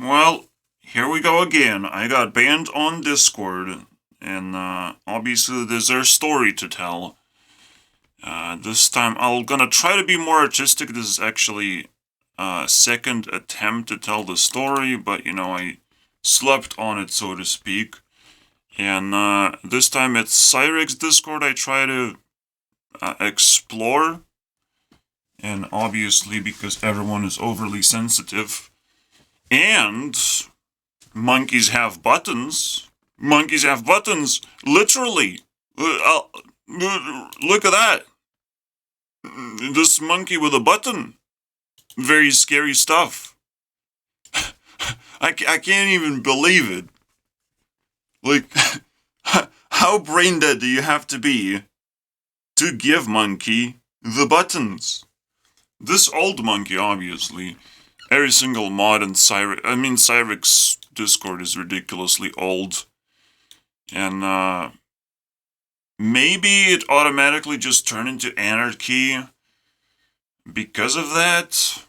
Well, here we go again. I got banned on Discord, and obviously there's their story to tell. This time I'm gonna try to be more artistic. This is actually a second attempt to tell the story, but I slept on it, so to speak. And this time it's Syrex Discord. I try to explore, and obviously because everyone is overly sensitive, and monkeys have buttons. Monkeys have buttons, literally. Look at that. This monkey with a button. Very scary stuff. I can't even believe it. Like, how brain dead do you have to be to give monkey the buttons? This old monkey, obviously. Every single mod in Syrex Discord is ridiculously old. And, maybe it automatically just turned into anarchy because of that.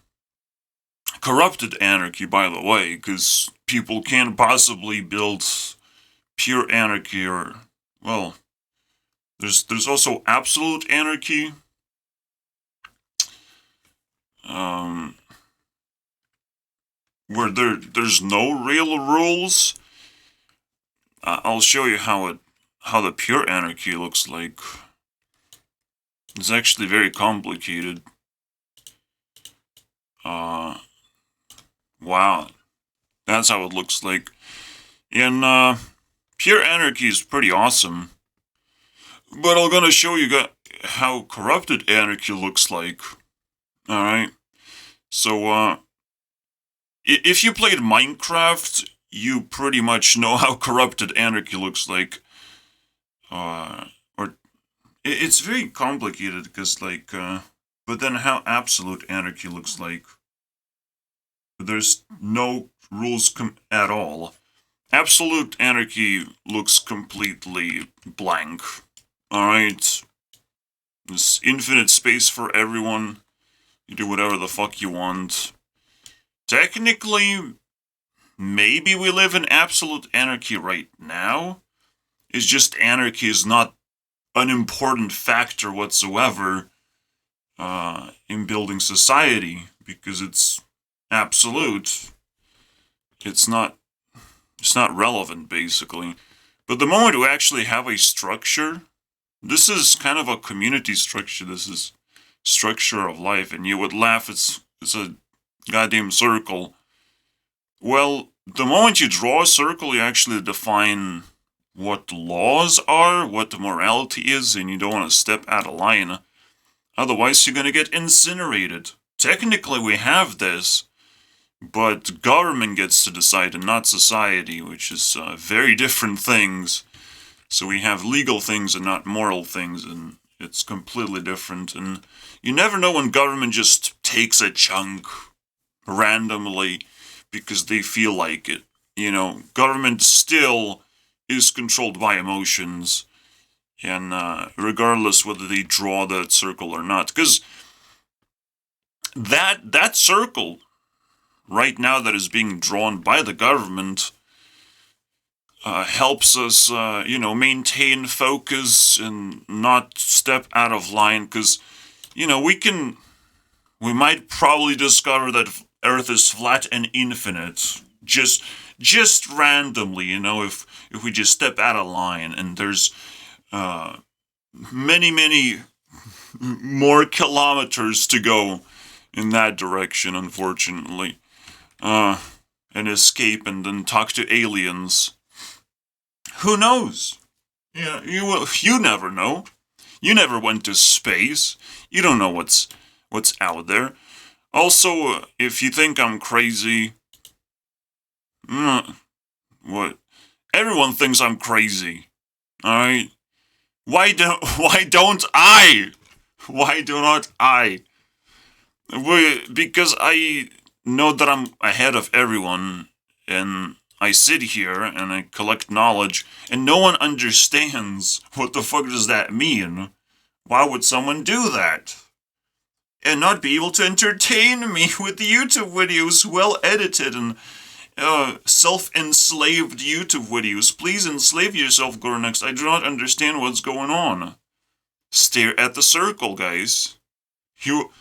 Corrupted anarchy, by the way, because people can't possibly build pure anarchy well, there's also absolute anarchy. Where there's no real rules. I'll show you how the pure anarchy looks like. It's actually very complicated. Wow. That's how it looks like. And pure anarchy is pretty awesome. But I'm gonna show you how corrupted anarchy looks like. Alright? So, if you played Minecraft, you pretty much know how corrupted anarchy looks like. Or it's very complicated because, but then how absolute anarchy looks like. There's no rules at all. Absolute anarchy looks completely blank. Alright? There's infinite space for everyone. You do whatever the fuck you want. Technically, maybe we live in absolute anarchy right now. It's just anarchy is not an important factor whatsoever in building society because it's absolute. It's not relevant, basically. But the moment we actually have a structure, this is kind of a community structure. This is structure of life, and you would laugh. It's a goddamn circle. Well, the moment you draw a circle, you actually define what the laws are, what the morality is, and you don't want to step out of line. Otherwise, you're going to get incinerated. Technically, we have this, but government gets to decide and not society, which is very different things. So we have legal things and not moral things, and it's completely different. And you never know when government just takes a chunk randomly because they feel like it. Government still is controlled by emotions, and regardless whether they draw that circle or not. Because that circle right now that is being drawn by the government helps us, maintain focus and not step out of line. Because, we might probably discover that Earth is flat and infinite, just randomly. If we just step out of line, and there's many more kilometers to go in that direction, unfortunately. And escape and then talk to aliens. Who knows? Yeah, you never know. You never went to space. You don't know what's out there. Also, if you think I'm crazy, what? Everyone thinks I'm crazy. All right. Why don't I? Why do not I? Because I know that I'm ahead of everyone, and I sit here and I collect knowledge, and no one understands what the fuck does that mean. Why would someone do that? And not be able to entertain me with YouTube videos well edited and self-enslaved YouTube videos. Please enslave yourself, Gurunext. I do not understand what's going on. Stare at the circle, guys. You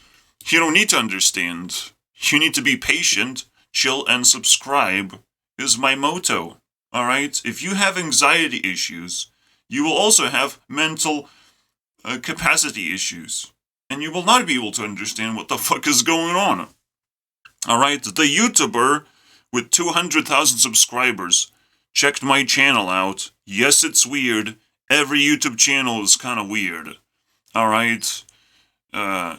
don't need to understand. You need to be patient, chill, and subscribe is my motto. Alright? If you have anxiety issues, you will also have mental capacity issues. And you will not be able to understand what the fuck is going on. Alright? The YouTuber with 200,000 subscribers checked my channel out. Yes, it's weird. Every YouTube channel is kind of weird. Alright?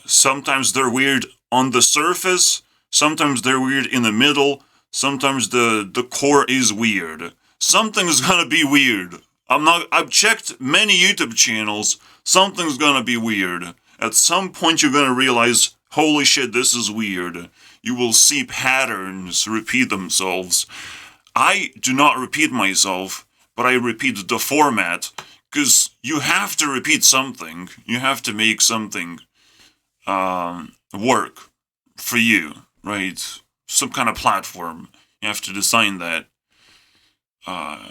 Sometimes they're weird on the surface. Sometimes they're weird in the middle. Sometimes the core is weird. Something's gonna be weird. I've checked many YouTube channels. Something's gonna be weird. At some point you're gonna realize, holy shit, this is weird. You will see patterns repeat themselves. I do not repeat myself, but I repeat the format. Because you have to repeat something. You have to make something work for you, right? Some kind of platform. You have to design that.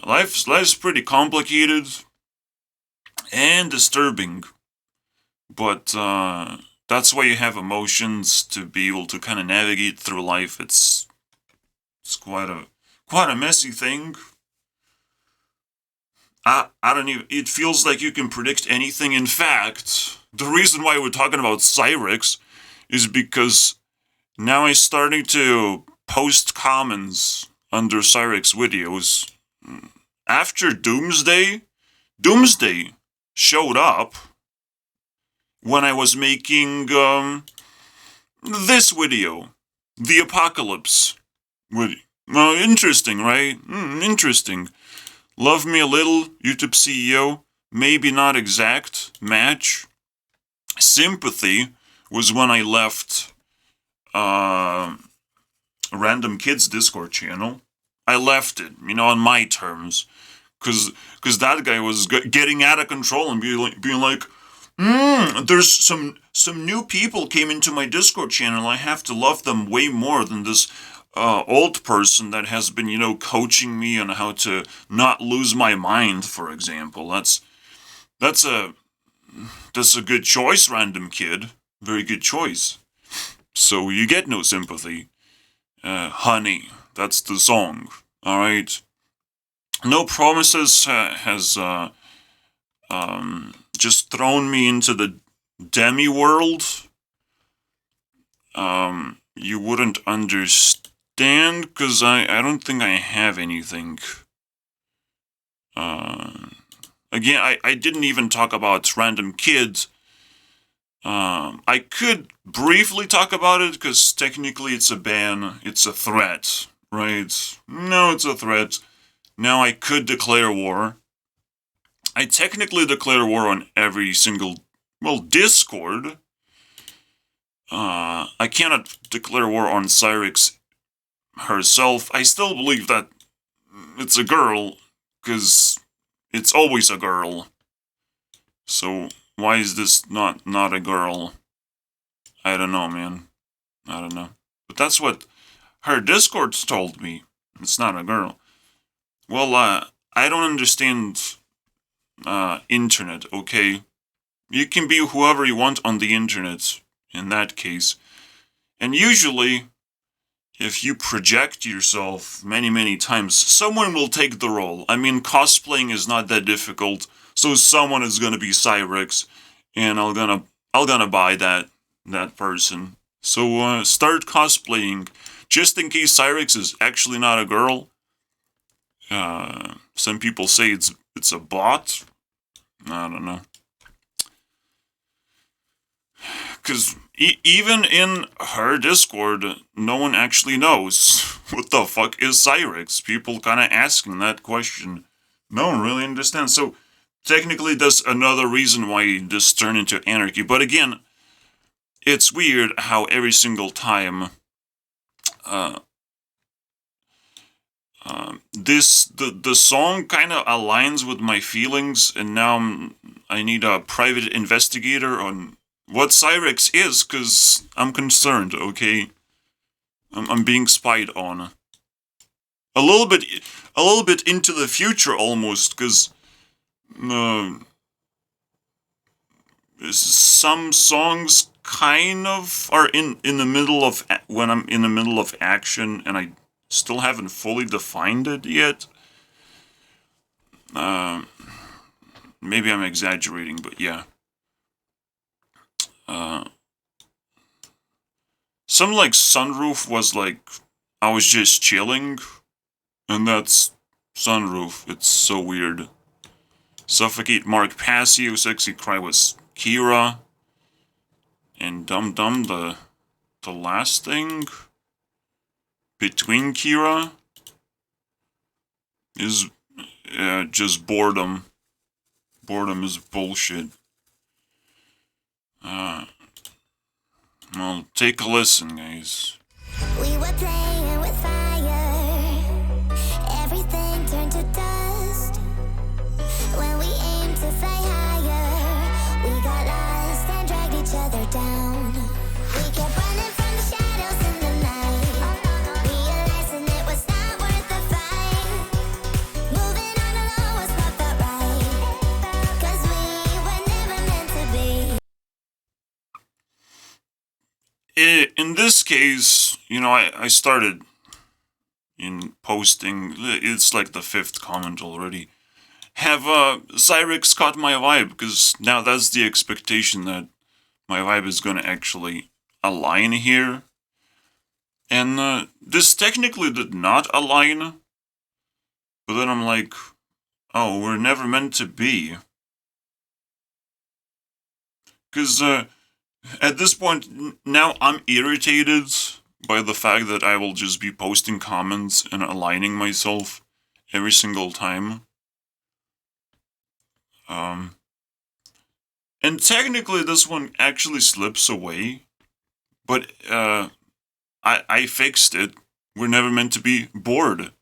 Life's pretty complicated and disturbing, but that's why you have emotions to be able to kind of navigate through life. It's quite a messy thing. I don't even. It feels like you can predict anything. In fact, the reason why we're talking about Syrex is because now I'm starting to post comments under Syrex videos. After Doomsday showed up when I was making this video, the Apocalypse. Interesting, right? Interesting. Love Me a Little, YouTube CEO, maybe not exact match. Sympathy was when I left Random Kids Discord channel. I left it, on my terms. Because that guy was getting out of control and being like, there's some new people came into my Discord channel. I have to love them way more than this old person that has been, coaching me on how to not lose my mind, for example. That's a good choice, Random Kid. Very good choice. So you get no sympathy. Honey, that's the song. Alright? No Promises has just thrown me into the demi world. You wouldn't understand, because I don't think I have anything. Again, I didn't even talk about Random Kids. I could briefly talk about it, because technically it's a ban. It's a threat, right? No, it's a threat. Now I could declare war. I technically declare war on every single, Discord. I cannot declare war on Syrex herself. I still believe that it's a girl, because it's always a girl. So why is this not a girl? I don't know, man. I don't know. But that's what her Discords told me. It's not a girl. Well, I don't understand internet, okay? You can be whoever you want on the internet, in that case. And usually, if you project yourself many times, someone will take the role. I mean, cosplaying is not that difficult, so someone is gonna be Syrex, and I'm gonna buy that person. So start cosplaying, just in case Syrex is actually not a girl. Some people say it's a bot. I don't know. Because even in her Discord, no one actually knows what the fuck is Syrex. People kind of asking that question. No one really understands. So technically, that's another reason why this turned into anarchy. But again, it's weird how every single time the song kind of aligns with my feelings, and now I need a private investigator on what Syrex is, because I'm concerned, okay? I'm being spied on. a little bit into the future almost, because some songs kind of are in the middle of when I'm in the middle of action, and I still haven't fully defined it yet. Maybe I'm exaggerating, but yeah. Some like Sunroof was like I was just chilling, and that's Sunroof. It's so weird. Suffocate Mark Passio, Sexy Cry was Kira, and Dum Dum the last thing between Kira is just boredom. Boredom is bullshit. Well, take a listen, guys. We were playing with fire. Everything turned to dust. When we aimed to fly higher, we got lost and dragged each other down. We kept running from the shadows in the night, realizing it was not worth the fight. Moving on alone was not that right, 'cause we were never meant to be. In this case, I started in posting. It's like the 5th comment already. Have Syrex caught my vibe? Because now that's the expectation that my vibe is gonna actually align here. And this technically did not align. But then I'm like, oh, we're never meant to be. Because at this point, now I'm irritated by the fact that I will just be posting comments and aligning myself every single time. And technically this one actually slips away, but I fixed it. We're never meant to be bored.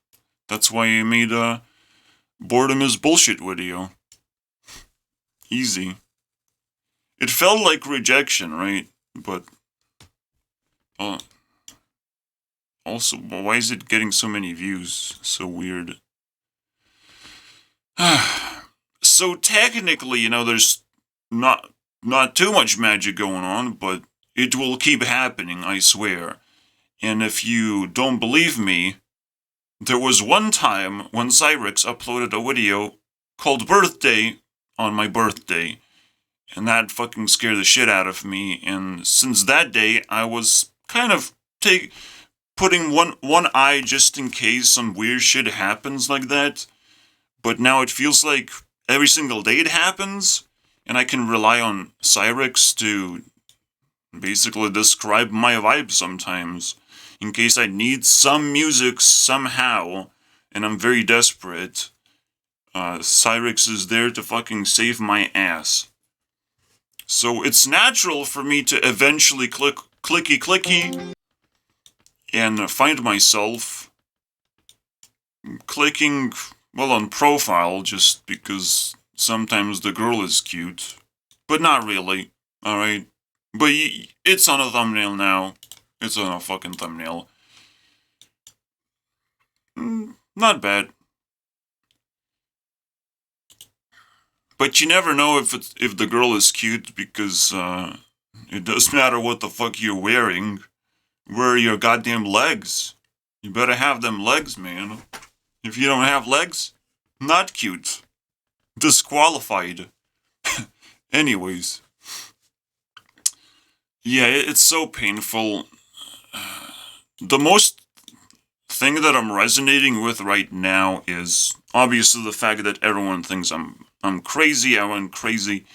That's why I made a boredom is bullshit video. Easy. It felt like rejection, right? But also, why is it getting so many views? So weird. So technically, there's not too much magic going on, but it will keep happening, I swear. And if you don't believe me, there was one time when Syrex uploaded a video called Birthday on my birthday. And that fucking scared the shit out of me. And since that day, I was kind of putting one eye just in case some weird shit happens like that. But now it feels like every single day it happens, and I can rely on Syrex to basically describe my vibe sometimes, in case I need some music somehow, and I'm very desperate. Syrex is there to fucking save my ass. So it's natural for me to eventually clicky and find myself clicking, well, on profile just because sometimes the girl is cute. But not really, alright? But it's on a thumbnail now. It's on a fucking thumbnail. Not bad. But you never know if the girl is cute because it doesn't matter what the fuck you're wearing. Where are your goddamn legs? You better have them legs, man. If you don't have legs, not cute. Disqualified. Anyways. Yeah, it's so painful. The most thing that I'm resonating with right now is obviously the fact that everyone thinks I'm crazy. I went crazy.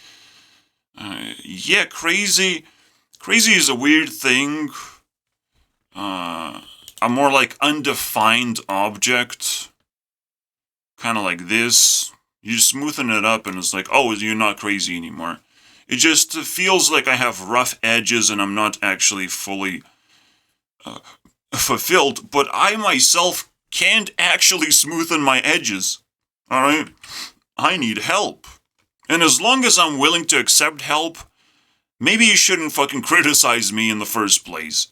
Yeah, crazy. Crazy is a weird thing. A more like undefined object. Kind of like this. You smoothen it up and it's like, oh, you're not crazy anymore. It just feels like I have rough edges and I'm not actually fully fulfilled. But I myself can't actually smoothen my edges. Alright? I need help. And as long as I'm willing to accept help, maybe you shouldn't fucking criticize me in the first place.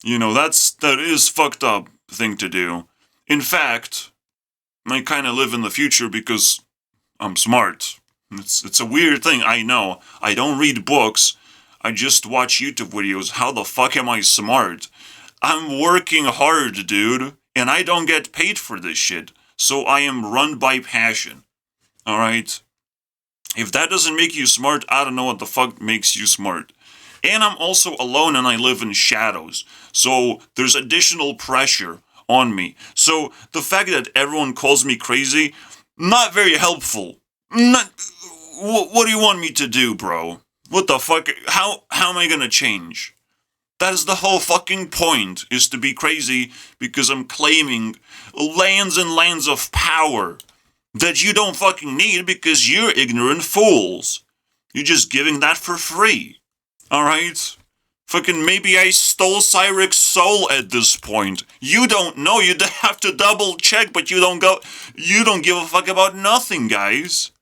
That is fucked up thing to do. In fact, I kind of live in the future because I'm smart. It's a weird thing, I know. I don't read books. I just watch YouTube videos. How the fuck am I smart? I'm working hard, dude, and I don't get paid for this shit. So I am run by passion. Alright? If that doesn't make you smart, I don't know what the fuck makes you smart. And I'm also alone and I live in shadows. So there's additional pressure on me. So the fact that everyone calls me crazy, not very helpful. Not, what do you want me to do, bro? What the fuck? How am I gonna change? That is the whole fucking point, is to be crazy because I'm claiming lands and lands of power that you don't fucking need because you're ignorant fools. You're just giving that for free. Alright? Fucking maybe I stole Syrex soul at this point. You don't know, you'd have to double check, but you don't give a fuck about nothing, guys.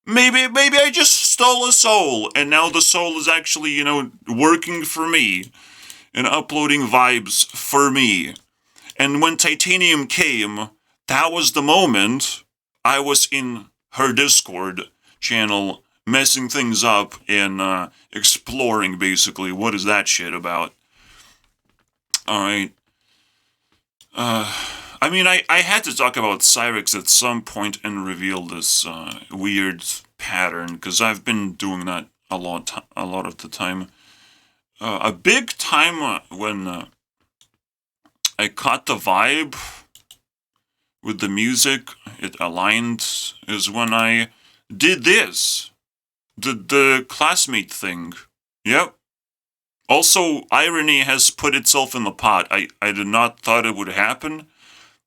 Maybe I just stole a soul, and now the soul is actually, working for me, and uploading vibes for me. And when Titanium came, that was the moment I was in her Discord channel, messing things up and exploring, basically, what is that shit about. Alright. I had to talk about Syrex at some point and reveal this weird pattern, because I've been doing that a lot of the time. A big time when I caught the vibe with the music, it aligned, is when I did this. The classmate thing. Yep. Also, irony has put itself in the pot. I did not thought it would happen,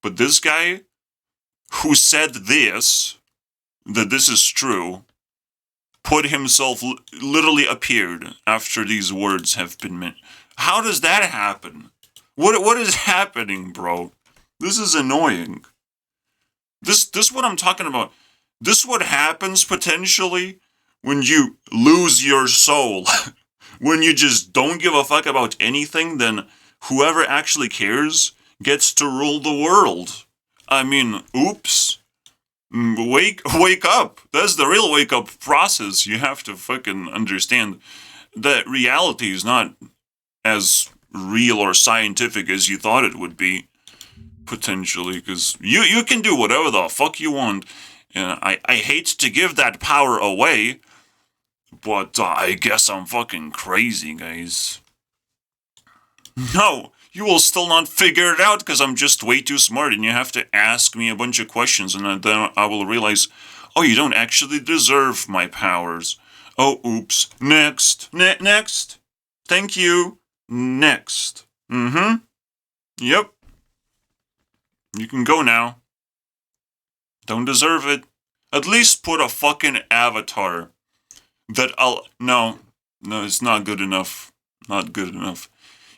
but this guy who said this, that this is true, put himself, literally appeared after these words have been meant. How does that happen? What is happening, bro? This is annoying. This what I'm talking about. This what happens potentially when you lose your soul. When you just don't give a fuck about anything, then whoever actually cares gets to rule the world. I mean, oops. Wake up. That's the real wake up process. You have to fucking understand that reality is not as real or scientific as you thought it would be, potentially, because you can do whatever the fuck you want. And I hate to give that power away, but I guess I'm fucking crazy, guys. No, you will still not figure it out because I'm just way too smart and you have to ask me a bunch of questions and then I will realize, oh, you don't actually deserve my powers. Oh, oops. Next. Next. Thank you. Next. Yep. You can go now. Don't deserve it. At least put a fucking avatar. No, it's not good enough. Not good enough.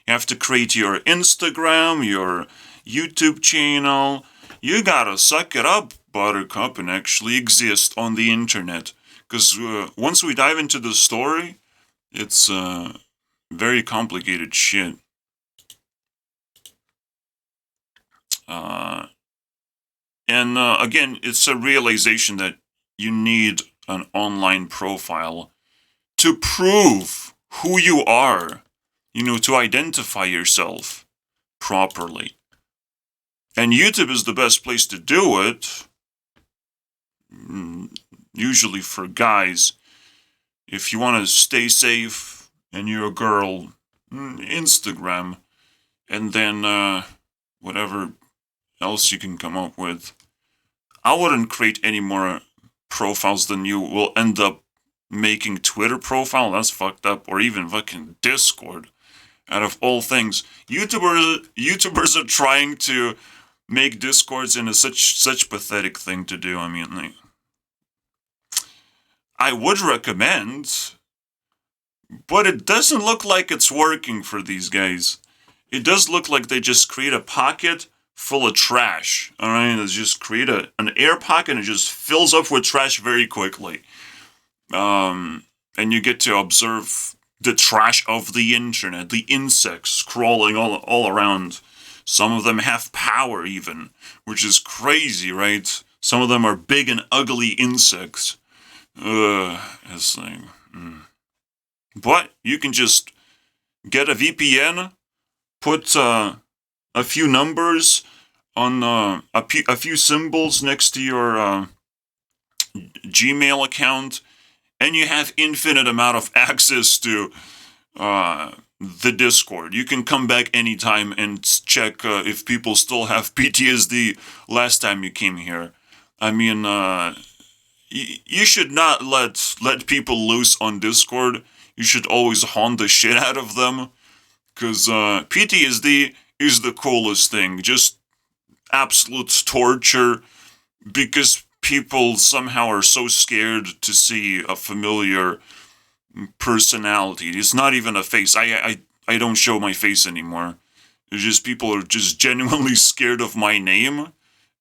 You have to create your Instagram, your YouTube channel. You gotta suck it up, Buttercup, and actually exist on the internet. Because once we dive into the story, it's very complicated shit. Again, it's a realization that you need an online profile to prove who you are, to identify yourself properly. And YouTube is the best place to do it, usually for guys. If you want to stay safe and you're a girl, Instagram, and then whatever else you can come up with. I wouldn't create any more profiles than you will end up making Twitter profile. That's fucked up. Or even fucking Discord. Out of all things, YouTubers are trying to make Discords into such pathetic thing to do. I mean, I would recommend, but it doesn't look like it's working for these guys. It does look like they just create a pocket full of trash. Alright, they just create an air pocket and it just fills up with trash very quickly. And you get to observe the trash of the internet, the insects crawling all around. Some of them have power even, which is crazy, right? Some of them are big and ugly insects. It's like, But you can just get a VPN, put a few numbers on a few symbols next to your Gmail account, and you have infinite amount of access to the Discord. You can come back anytime and check if people still have PTSD last time you came here. I mean, you should not let people loose on Discord. You should always haunt the shit out of them, because PTSD is the coolest thing. Just absolute torture, because people somehow are so scared to see a familiar personality. It's not even a face. I don't show my face anymore. It's just people are just genuinely scared of my name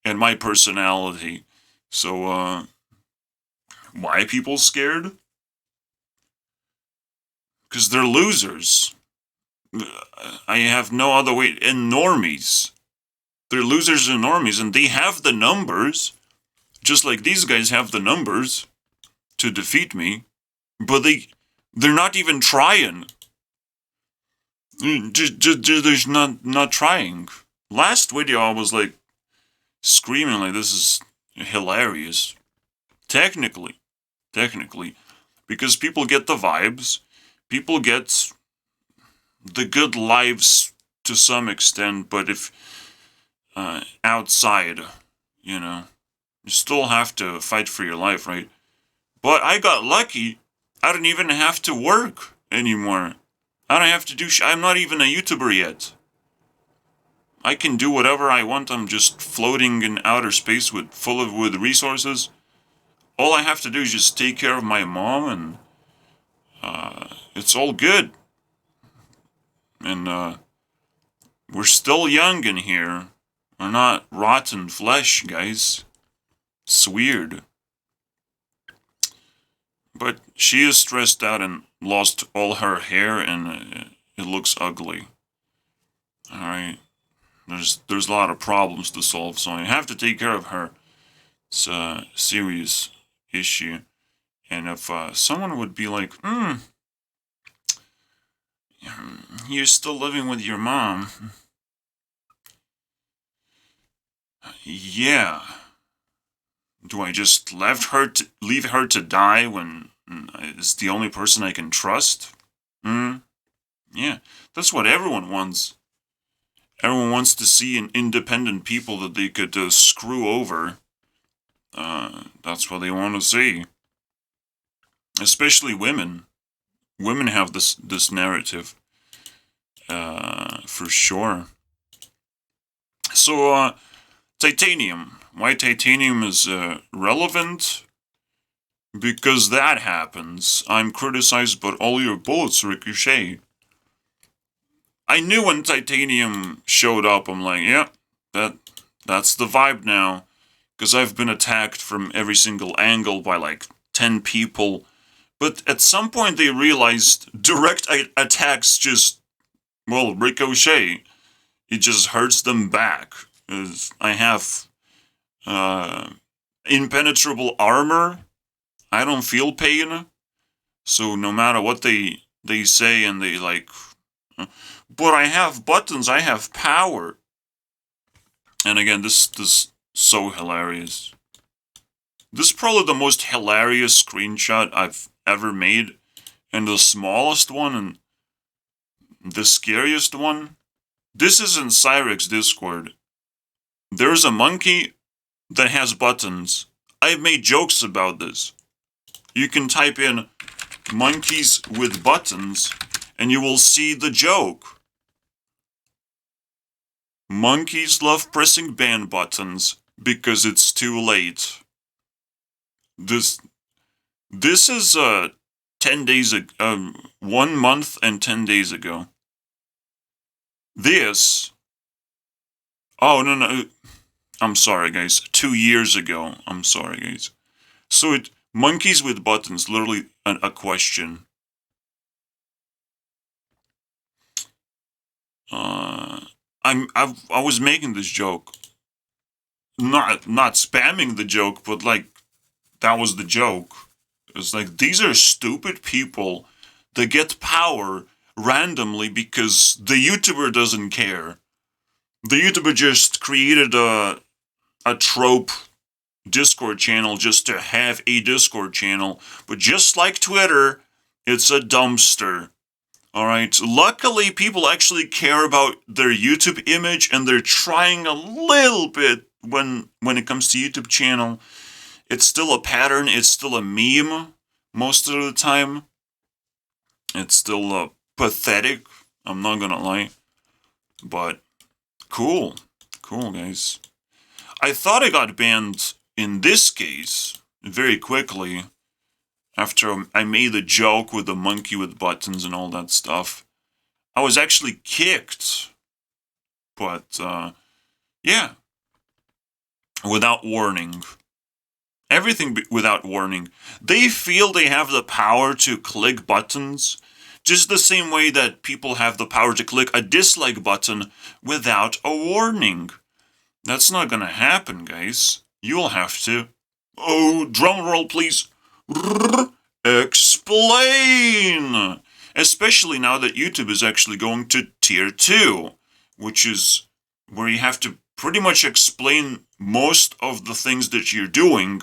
and my personality. So, why are people scared? Because they're losers. I have no other way. And normies. They're losers and normies, and they have the numbers, just like these guys have the numbers to defeat me, but they're not even trying. Just not trying. Last video I was like screaming like this is hilarious. Technically, because people get the vibes, people get the good lives to some extent, but if outside, you still have to fight for your life, right? But I got lucky. I don't even have to work anymore. I don't have to do I'm not even a YouTuber yet. I can do whatever I want. I'm just floating in outer space with resources. All I have to do is just take care of my mom, and it's all good. And we're still young in here. We're not rotten flesh, guys. It's weird. But she is stressed out and lost all her hair, and it looks ugly. Alright. There's a lot of problems to solve, so I have to take care of her. It's a serious issue. And if someone would be like, you're still living with your mom. Yeah. Do I just leave her to die when it's the only person I can trust? Yeah, that's what everyone wants. Everyone wants to see an independent people that they could screw over. That's what they want to see. Especially women. Women have this narrative. For sure. So, titanium. Why titanium is relevant? Because that happens. I'm criticized, but all your bullets ricochet. I knew when titanium showed up, I'm like, yeah, that's the vibe now. Because I've been attacked from every single angle by like 10 people. But at some point they realized direct attacks just, ricochet. It just hurts them back. I have impenetrable armor. I don't feel pain. So no matter what they say and they like, but I have buttons, I have power. And again, this is so hilarious. This is probably the most hilarious screenshot I've ever made. And the smallest one and the scariest one. This is in Syrex Discord. There's a monkey that has buttons. I've made jokes about this. You can type in monkeys with buttons and you will see the joke. Monkeys love pressing ban buttons because it's too late. This is 10 days ago, 1 month and 10 days ago. This, oh no, I'm sorry guys, 2 years ago, I'm sorry guys. So monkeys with buttons, literally a question. I was making this joke, not spamming the joke, but like that was the joke. It's like these are stupid people that get power randomly because the YouTuber doesn't care. The YouTuber just created a trope Discord channel just to have a Discord channel, but just like Twitter, it's a dumpster. Alright, luckily people actually care about their YouTube image and they're trying a little bit when it comes to YouTube channel. It's still a pattern, it's still a meme most of the time. It's still pathetic, I'm not gonna lie. But cool, guys. I thought I got banned in this case very quickly after I made the joke with the monkey with buttons and all that stuff. I was actually kicked, but yeah, without warning. Everything without warning. They feel they have the power to click buttons, just the same way that people have the power to click a dislike button without a warning. That's not gonna happen, guys. You'll have to. Oh, drum roll, please. Explain! Especially now that YouTube is actually going to Tier 2, which is where you have to pretty much explain most of the things that you're doing.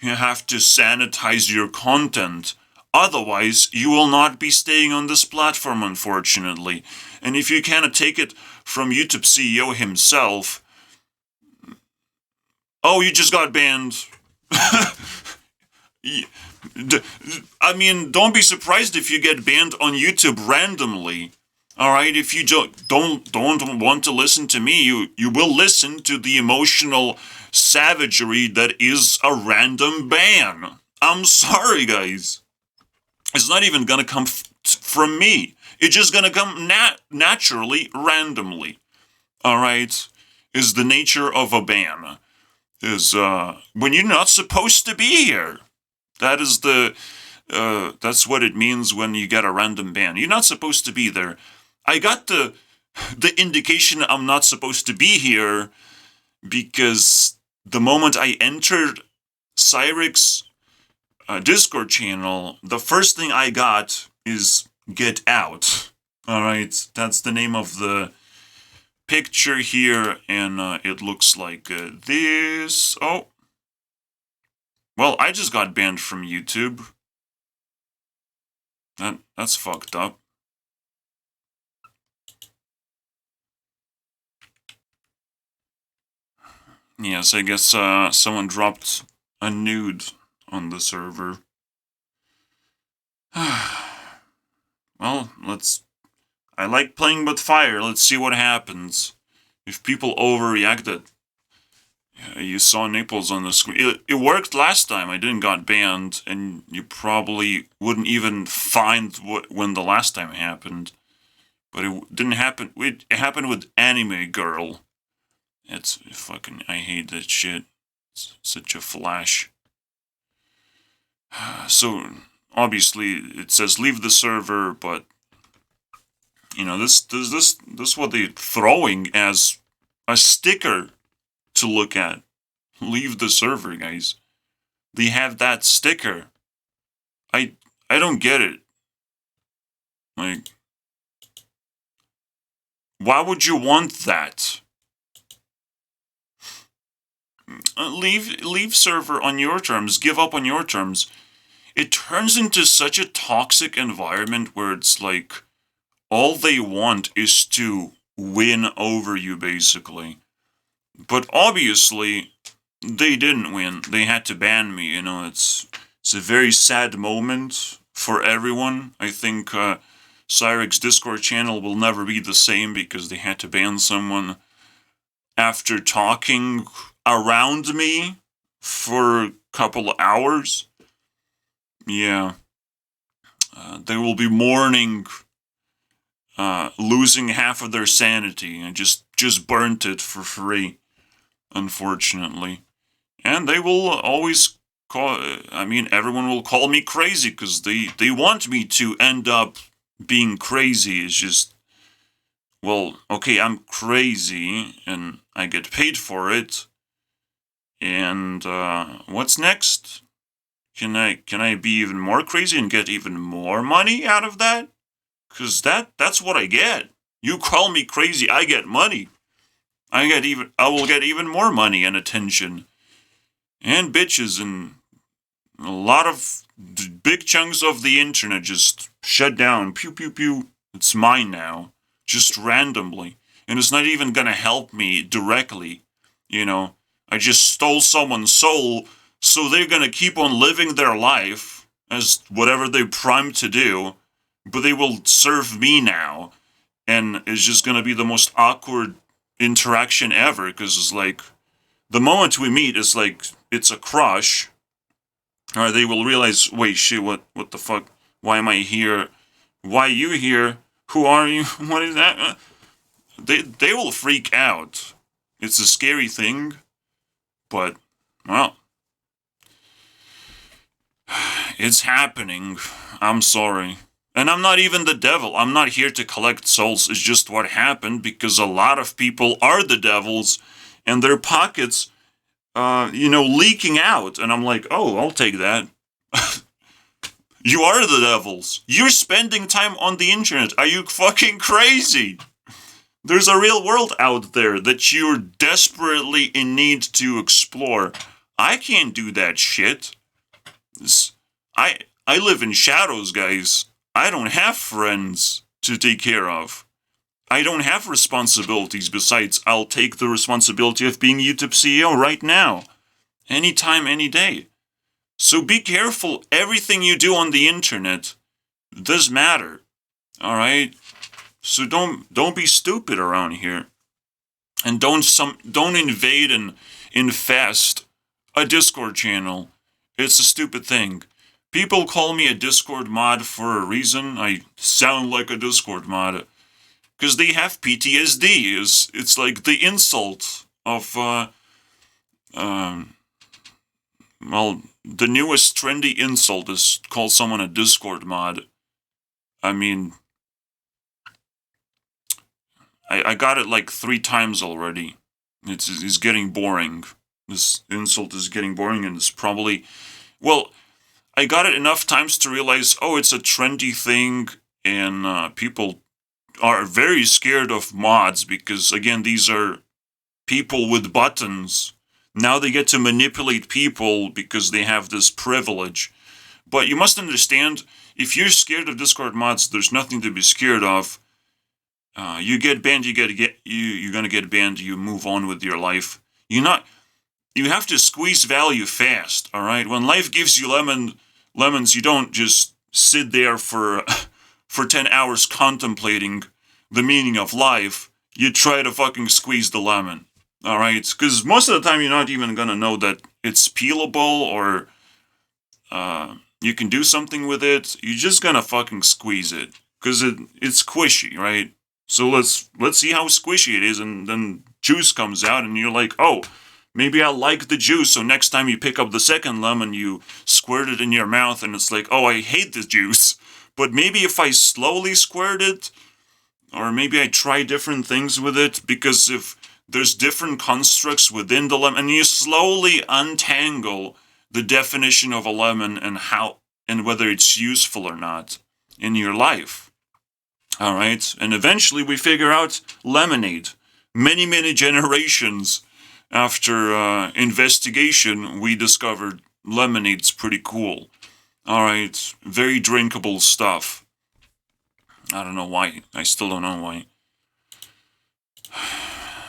You have to sanitize your content. Otherwise, you will not be staying on this platform, unfortunately. And if you cannot take it from YouTube CEO himself, oh, you just got banned. I mean, don't be surprised if you get banned on YouTube randomly. Alright, if you don't want to listen to me, you will listen to the emotional savagery that is a random ban. I'm sorry, guys. It's not even gonna come from me. It's just gonna come naturally, randomly. Alright? Is the nature of a ban. Is, when you're not supposed to be here. That is that's what it means when you get a random ban. You're not supposed to be there. I got the indication I'm not supposed to be here because the moment I entered Syrex Discord channel, the first thing I got is get out. Alright, that's the name of the picture here, and it looks like this. Oh. Well, I just got banned from YouTube. That's fucked up. Yes, I guess someone dropped a nude on the server. Well, I like playing with fire. Let's see what happens. If people overreact, that you saw nipples on the screen. It worked last time. I didn't got banned, and you probably wouldn't even find when the last time happened. But it didn't happen. It happened with Anime Girl. It's fucking. I hate that shit. It's such a flash. So obviously it says leave the server, but you know this what they're throwing as a sticker to look at. Leave the server, guys. They have that sticker. I don't get it. Like, why would you want that? Leave server on your terms. Give up on your terms. It turns into such a toxic environment where it's like all they want is to win over you, basically. But obviously, they didn't win. They had to ban me. You know, it's a very sad moment for everyone. I think Syrex Discord channel will never be the same because they had to ban someone after talking around me for a couple of hours. Yeah. They will be mourning losing half of their sanity and just burnt it for free, unfortunately. And they will always everyone will call me crazy because they want me to end up being crazy. It's just well, okay, I'm crazy and I get paid for it. And what's next? Can I be even more crazy and get even more money out of that? Cause that's what I get. You call me crazy, I get money. I will get even more money and attention and bitches, and a lot of big chunks of the internet just shut down. Pew pew pew. It's mine now, just randomly, and it's not even gonna help me directly. You know, I just stole someone's soul, so they're gonna keep on living their life as whatever they're primed to do, but they will serve me now, and it's just gonna be the most awkward interaction ever, because it's like the moment we meet is like it's a crush, or they will realize, wait, shit, what the fuck? Why am I here? Why are you here? Who are you? What is that? They will freak out. It's a scary thing, but well, it's happening. I'm sorry. And I'm not even the devil. I'm not here to collect souls. It's just what happened because a lot of people are the devils and their pockets, leaking out. And I'm like, oh, I'll take that. You are the devils. You're spending time on the internet. Are you fucking crazy? There's a real world out there that you're desperately in need to explore. I can't do that shit. I live in shadows, guys. I don't have friends to take care of. I don't have responsibilities besides I'll take the responsibility of being YouTube CEO right now. Anytime, any day. So be careful. Everything you do on the internet does matter. All right? So don't be stupid around here. And don't invade and infest a Discord channel. It's a stupid thing. People call me a Discord mod for a reason. I sound like a Discord mod. Because they have PTSD. It's like the insult of, the newest trendy insult is call someone a Discord mod. I mean, I got it like 3 times already. It's getting boring. This insult is getting boring, and it's probably... Well, I got it enough times to realize, oh, it's a trendy thing, and people are very scared of mods because, again, these are people with buttons. Now they get to manipulate people because they have this privilege. But you must understand, if you're scared of Discord mods, there's nothing to be scared of. You get banned, you're gonna get banned. You move on with your life. You have to squeeze value fast. All right. When life gives you lemons, you don't just sit there for 10 hours contemplating the meaning of life. You try to fucking squeeze the lemon. All right, because most of the time you're not even gonna know that it's peelable or you can do something with it. You're just gonna fucking squeeze it because it's squishy, right? So let's see how squishy it is, and then juice comes out, and you're like, oh, maybe I like the juice. So next time you pick up the second lemon, you squirt it in your mouth, and it's like, oh, I hate this juice. But maybe if I slowly squirt it, or maybe I try different things with it, because if there's different constructs within the lemon, and you slowly untangle the definition of a lemon and whether it's useful or not in your life. All right, and eventually we figure out lemonade. Many generations after investigation, we discovered lemonade's pretty cool. All right, very drinkable stuff. I don't know why. I still don't know why.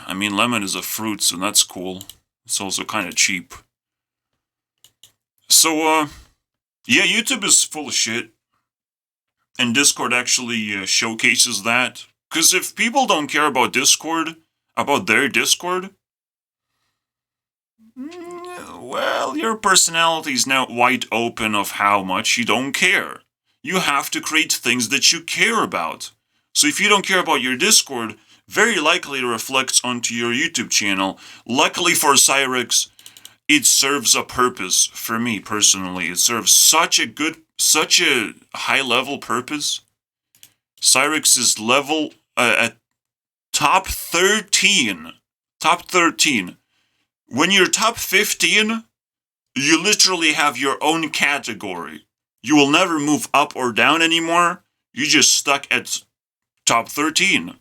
I mean, lemon is a fruit, so that's cool. It's also kind of cheap. So, yeah, YouTube is full of shit. And Discord actually showcases that. Because if people don't care about Discord, about their Discord, well, your personality's now wide open of how much you don't care. You have to create things that you care about. So if you don't care about your Discord, very likely it reflects onto your YouTube channel. Luckily for Syrex, it serves a purpose for me personally. It serves such a high level purpose. Syrex is level at top 13. Top 13. When you're top 15, you literally have your own category. You will never move up or down anymore. You're just stuck at top 13.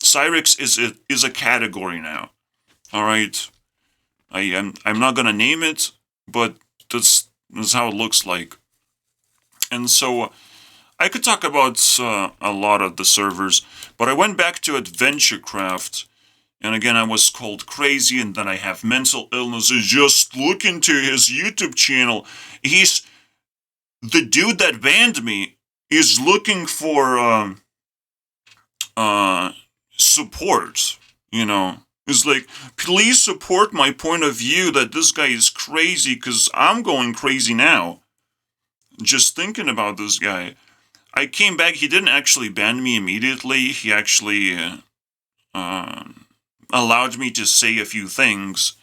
Syrex is a category now. All right. I'm not gonna name it, but that's how it looks like. And so I could talk about a lot of the servers, but I went back to AdventureCraft, and again I was called crazy, and then I have mental illnesses. Just look into his YouTube channel. He's the dude that banned me is looking for support. It's like, please support my point of view that this guy is crazy because I'm going crazy now. Just thinking about this guy. I came back, he didn't actually ban me immediately. He actually allowed me to say a few things.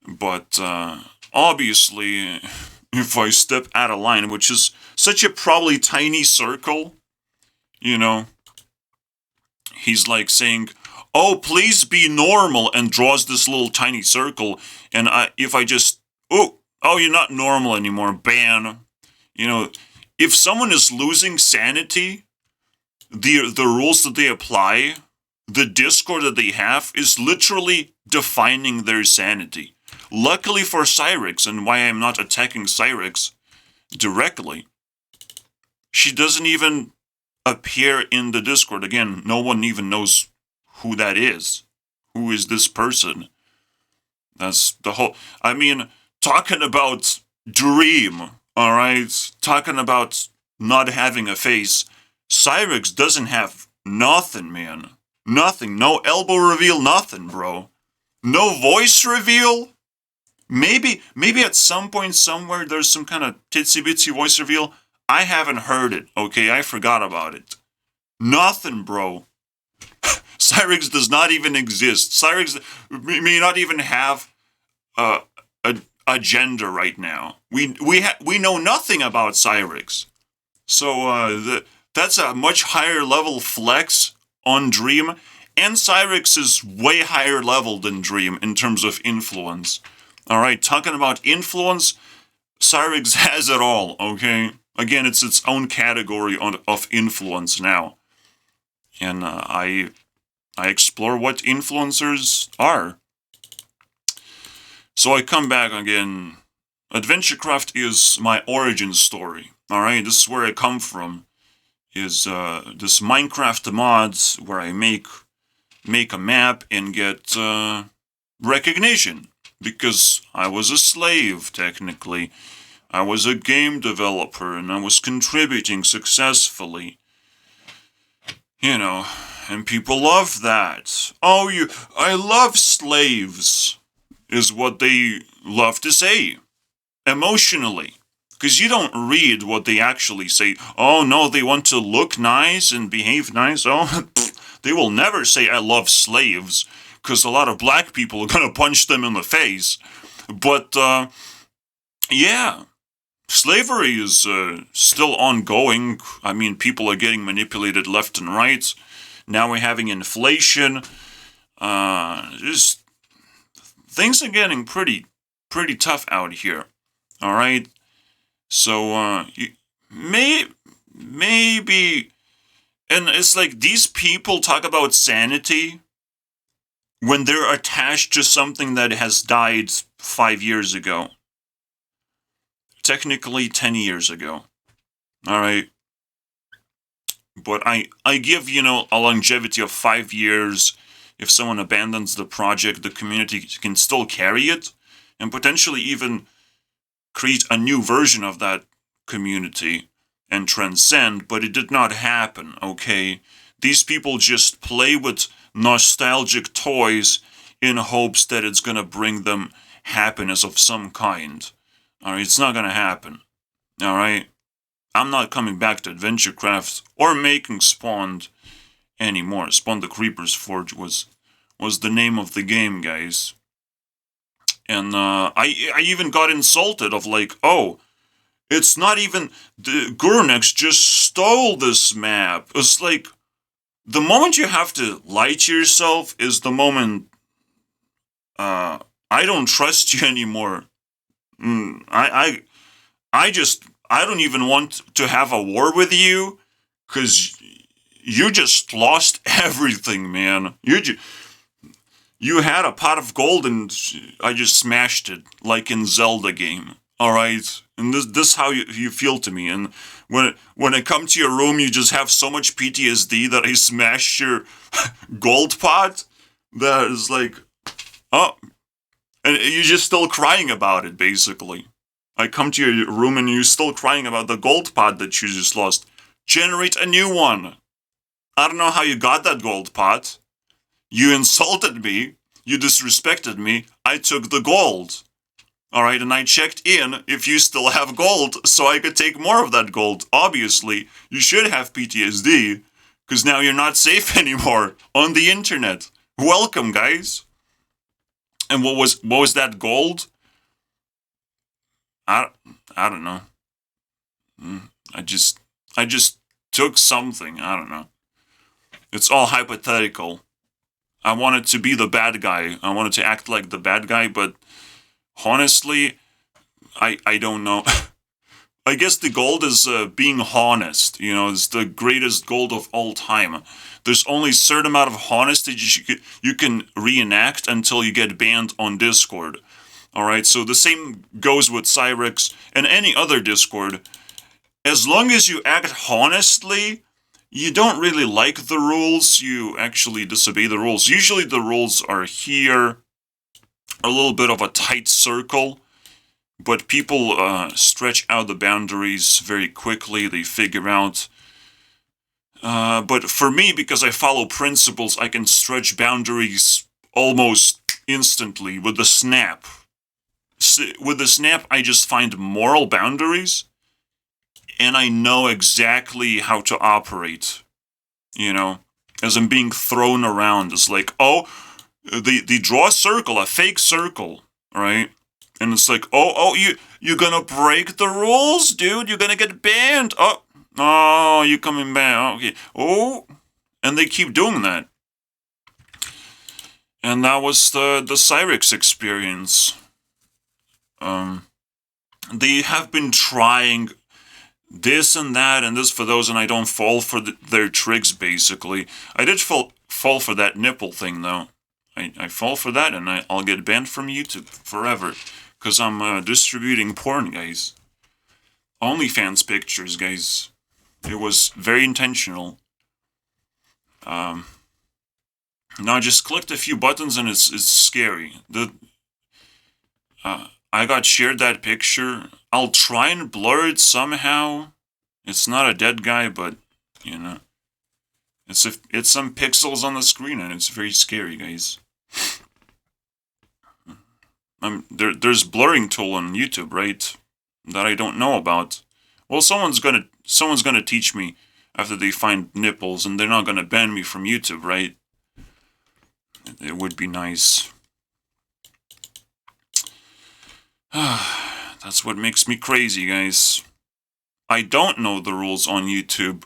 But obviously, if I step out of line, which is such a probably tiny circle, he's like saying, oh, please be normal, and draws this little tiny circle. And if I just, oh, you're not normal anymore, ban. If someone is losing sanity, the rules that they apply, the Discord that they have, is literally defining their sanity. Luckily for Syrex, and why I'm not attacking Syrex directly, she doesn't even appear in the Discord. Again, no one even knows who that is. Who is this person? That's the whole... I mean, talking about Dream, alright? Talking about not having a face. Syrex doesn't have nothing, man. Nothing. No elbow reveal, nothing, bro. No voice reveal? Maybe at some point somewhere there's some kind of titsy-bitsy voice reveal. I haven't heard it, okay? I forgot about it. Nothing, bro. Syrex does not even exist. Syrex may not even have a gender right now. We know nothing about Syrex. So that's a much higher level flex on Dream. And Syrex is way higher level than Dream in terms of influence. Alright, talking about influence, Syrex has it all, okay? Again, it's its own category of influence now. And I explore what influencers are. So I come back again. AdventureCraft is my origin story. Alright, this is where I come from. Is this Minecraft mods where I make a map and get recognition. Because I was a slave, technically. I was a game developer and I was contributing successfully. And people love that. Oh, I love slaves, is what they love to say. Emotionally. Because you don't read what they actually say. Oh, no, they want to look nice and behave nice. Oh, they will never say, I love slaves. Because a lot of black people are going to punch them in the face. But, yeah. Slavery is still ongoing. I mean, people are getting manipulated left and right. Now we're having inflation. Just things are getting pretty tough out here. All right. So maybe, and it's like these people talk about sanity when they're attached to something that has died 5 years ago. Technically 10 years ago. All right. But I give, a longevity of 5 years. If someone abandons the project, the community can still carry it and potentially even create a new version of that community and transcend, but it did not happen, okay? These people just play with nostalgic toys in hopes that it's gonna bring them happiness of some kind. Alright, it's not gonna happen. Alright? I'm not coming back to AdventureCraft or making Spawned anymore. Spawn the Creeper's Forge was the name of the game, guys. And I even got insulted of like, oh, it's not even... The Gurunext just stole this map. It's like, the moment you have to lie to yourself is the moment I don't trust you anymore. I don't even want to have a war with you because you just lost everything, man. You had a pot of gold and I just smashed it like in Zelda game. All right, and this how you feel to me. And when I come to your room, you just have so much PTSD that I smashed your gold pot. That is like, oh, and you're just still crying about it. Basically, I come to your room and you're still crying about the gold pot that you just lost. Generate a new one. I don't know how you got that gold pot. You insulted me. You disrespected me. I took the gold. Alright, and I checked in if you still have gold so I could take more of that gold. Obviously, you should have PTSD, because now you're not safe anymore on the internet. Welcome, guys. And what was that gold? I don't know. I just took something. I don't know. It's all hypothetical. I wanted to be the bad guy. I wanted to act like the bad guy, but honestly, I don't know. I guess the gold is being honest. You know, it's the greatest gold of all time. There's only a certain amount of honesty you can reenact until you get banned on Discord. Alright, so the same goes with Syrex and any other Discord. As long as you act honestly, you don't really like the rules, you actually disobey the rules. Usually the rules are here, a little bit of a tight circle, but people stretch out the boundaries very quickly. They figure out. But for me, because I follow principles, I can stretch boundaries almost instantly with the snap. With the snap, I just find moral boundaries, and I know exactly how to operate. You know, as I'm being thrown around, it's like, oh, they draw a circle, a fake circle, right? And it's like, oh, you're gonna break the rules, dude. You're gonna get banned. Oh, you coming back? Okay. Oh, and they keep doing that. And that was the Syrex experience. They have been trying this and that and this for those, and I don't fall for their tricks. Basically, I did fall for that nipple thing though. I fall for that, and I'll get banned from YouTube forever. Because I'm distributing porn, guys. OnlyFans pictures, guys. It was very intentional. Now I just clicked a few buttons and it's scary. I got shared that picture. I'll try and blur it somehow. It's not a dead guy, but, you know. It's some pixels on the screen and it's very scary, guys. There's blurring tool on YouTube, right? That I don't know about. Well, someone's gonna teach me after they find nipples, and they're not gonna ban me from YouTube, right? It would be nice. That's what makes me crazy, guys. I don't know the rules on YouTube.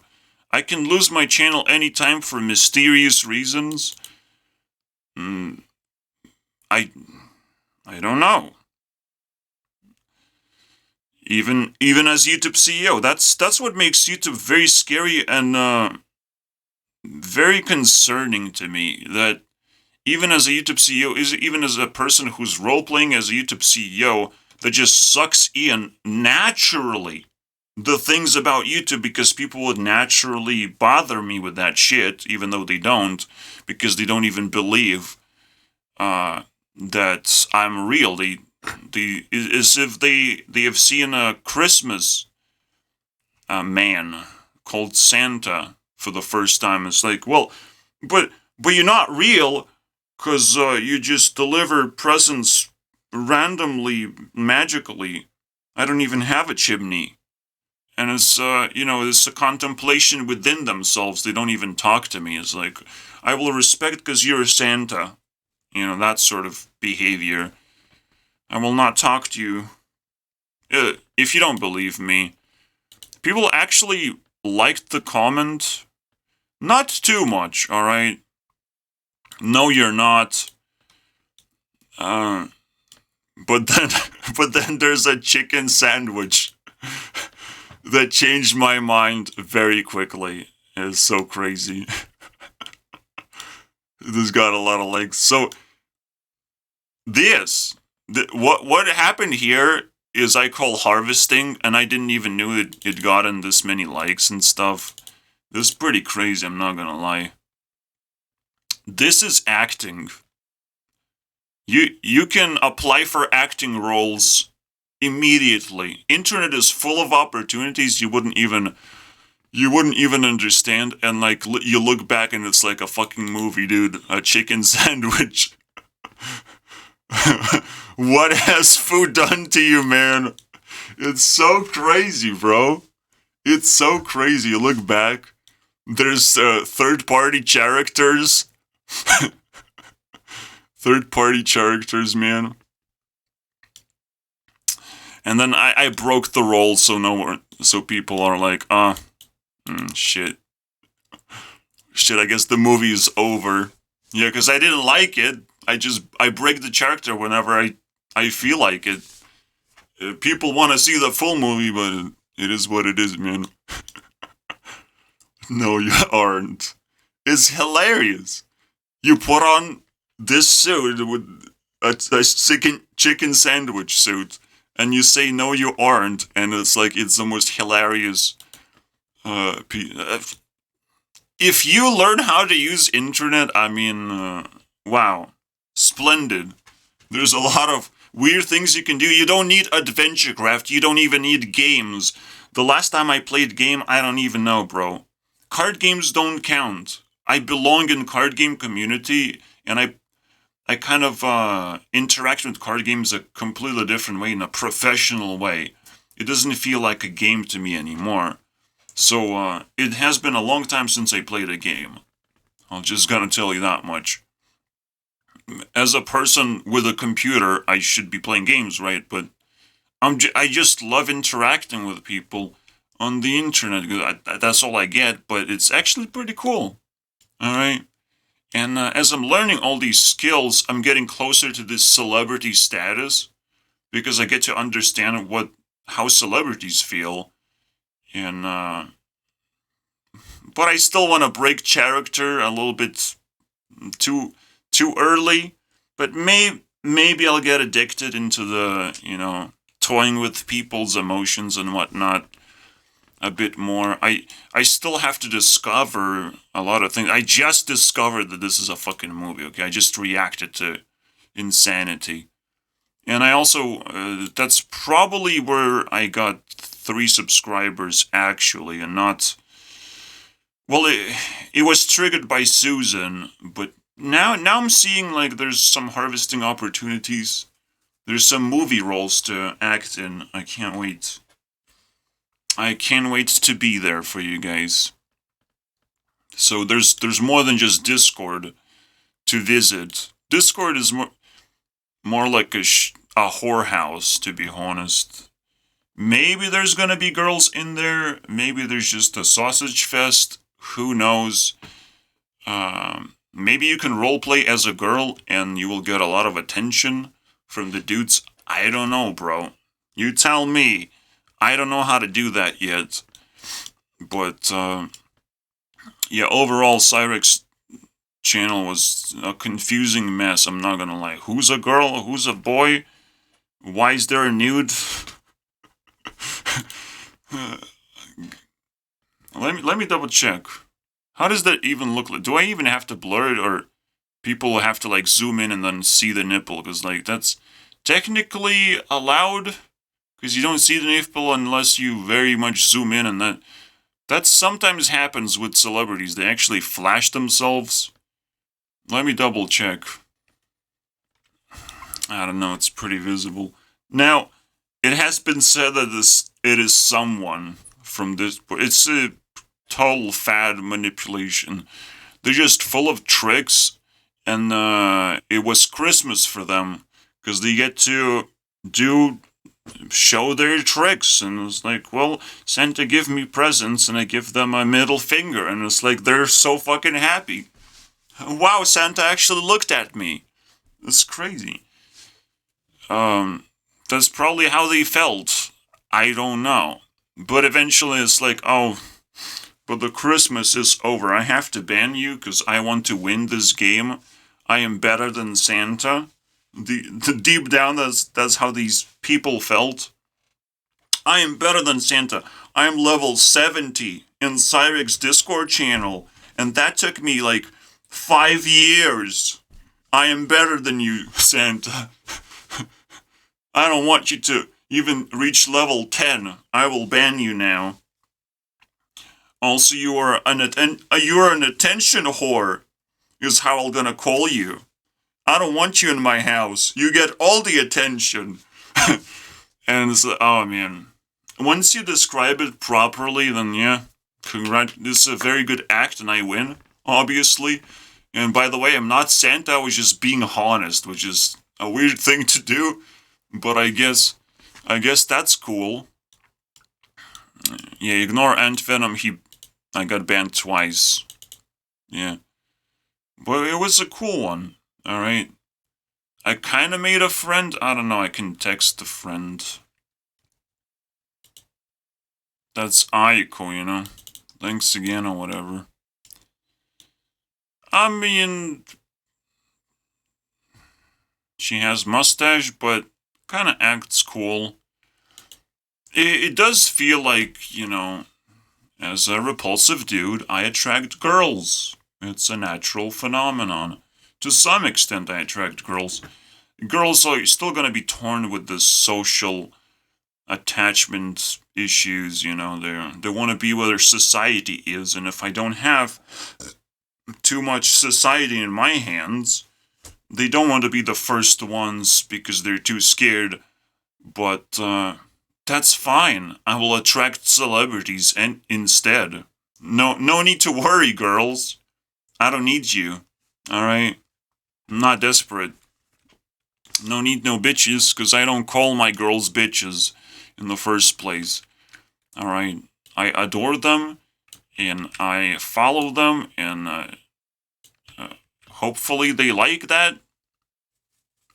I can lose my channel anytime for mysterious reasons. I don't know. Even as YouTube CEO, that's what makes YouTube very scary and very concerning to me. That even as a YouTube CEO, even as a person who's role playing as a YouTube CEO, that just sucks in naturally the things about YouTube because people would naturally bother me with that shit, even though they don't, because they don't even believe that I'm real. They as if they have seen a Christmas man called Santa for the first time. It's like, well, but you're not real because you just deliver presents randomly, magically. I don't even have a chimney. And it's, it's a contemplation within themselves. They don't even talk to me. It's like, I will respect because you're a Santa. You know, that sort of behavior. I will not talk to you. If you don't believe me. People actually liked the comment Not too much, alright? No, you're not. But then, but then there's a chicken sandwich that changed my mind very quickly. It's so crazy. This got a lot of likes. So what happened here is I call harvesting, and I didn't even know it gotten this many likes and stuff. This is pretty crazy. I'm not gonna lie. This is acting. You can apply for acting roles immediately. Internet is full of opportunities you wouldn't even understand, and like you look back and it's like a fucking movie, dude. A chicken sandwich. What has food done to you, man? It's so crazy, bro. It's so crazy. You look back, there's third-party characters. Third-party characters, man. And then I broke the role, so people are like, shit. Shit, I guess the movie's over. Yeah, because I didn't like it. I break the character whenever I feel like it. People want to see the full movie, but it is what it is, man. No, you aren't. It's hilarious. You put on this suit with a chicken sandwich suit, and you say no, you aren't, and it's like it's the most hilarious. If you learn how to use internet, I mean, wow, splendid. There's a lot of weird things you can do. You don't need adventure craft. You don't even need games. The last time I played game, I don't even know, bro. Card games don't count. I belong in card game community, and I kind of interact with card games a completely different way, in a professional way. It doesn't feel like a game to me anymore. So it has been a long time since I played a game. I'm just gonna tell you that much. As a person with a computer, I should be playing games, right? But I just love interacting with people on the internet. That's all I get, but it's actually pretty cool. All right. And as I'm learning all these skills, I'm getting closer to this celebrity status because I get to understand how celebrities feel. And but I still want to break character a little bit too early. But maybe I'll get addicted into the toying with people's emotions and whatnot a bit more. I still have to discover a lot of things. I just discovered that this is a fucking movie, okay? I just reacted to insanity. And I also, that's probably where I got 3 subscribers, actually, and not... Well, it was triggered by Susan, but now I'm seeing, like, there's some harvesting opportunities. There's some movie roles to act in. I can't wait. I can't wait to be there for you guys. So there's more than just Discord to visit. Discord is more like a whorehouse, to be honest. Maybe there's gonna be girls in there. Maybe there's just a sausage fest. Who knows? Maybe you can roleplay as a girl and you will get a lot of attention from the dudes. I don't know, bro. You tell me. I don't know how to do that yet. But, yeah, overall, Syrex channel was a confusing mess, I'm not gonna lie. Who's a girl? Who's a boy? Why is there a nude? Let me double check. How does that even look like? Do I even have to blur it, or people have to like zoom in and then see the nipple? Because like that's technically allowed, because you don't see the nipple unless you very much zoom in, and that sometimes happens with celebrities. They actually flash themselves. Let me double check. I don't know. It's pretty visible. Now, it has been said that it is someone from this. It's a total fad manipulation. They're just full of tricks, and it was Christmas for them because they get to do show their tricks. And it's like, well, Santa give me presents and I give them a middle finger. And it's like, they're so fucking happy. Wow, Santa actually looked at me. It's crazy. That's probably how they felt. I don't know. But eventually it's like, oh, but the Christmas is over. I have to ban you because I want to win this game. I am better than Santa. The deep down, that's how these people felt. I am better than Santa. I am level 70 in Syrex Discord channel, and that took me like 5 years. I am better than you, Santa. I don't want you to even reach level 10. I will ban you now. Also, you are an attention whore, is how I'm gonna call you. I don't want you in my house. You get all the attention. And it's, oh man. Once you describe it properly, then yeah, this is a very good act and I win, obviously. And by the way, I'm not Santa, I was just being honest, which is a weird thing to do, but I guess that's cool. Yeah, ignore Ant Venom, I got banned twice. Yeah. But it was a cool one, alright? I kinda made a friend, I don't know, I can text a friend. That's Aiko, you know? Thanks again or whatever. I mean, she has mustache, but kinda acts cool. It does feel like, you know, as a repulsive dude, I attract girls. It's a natural phenomenon. To some extent, I attract girls. Girls are still gonna be torn with this social attachment issues, you know, they want to be where their society is, and if I don't have too much society in my hands, they don't want to be the first ones because they're too scared, but that's fine. I will attract celebrities and instead. No need to worry, girls. I don't need you, alright? I'm not desperate. No need no bitches, because I don't call my girls bitches in the first place. Alright, I adore them, and I follow them, and hopefully they like that.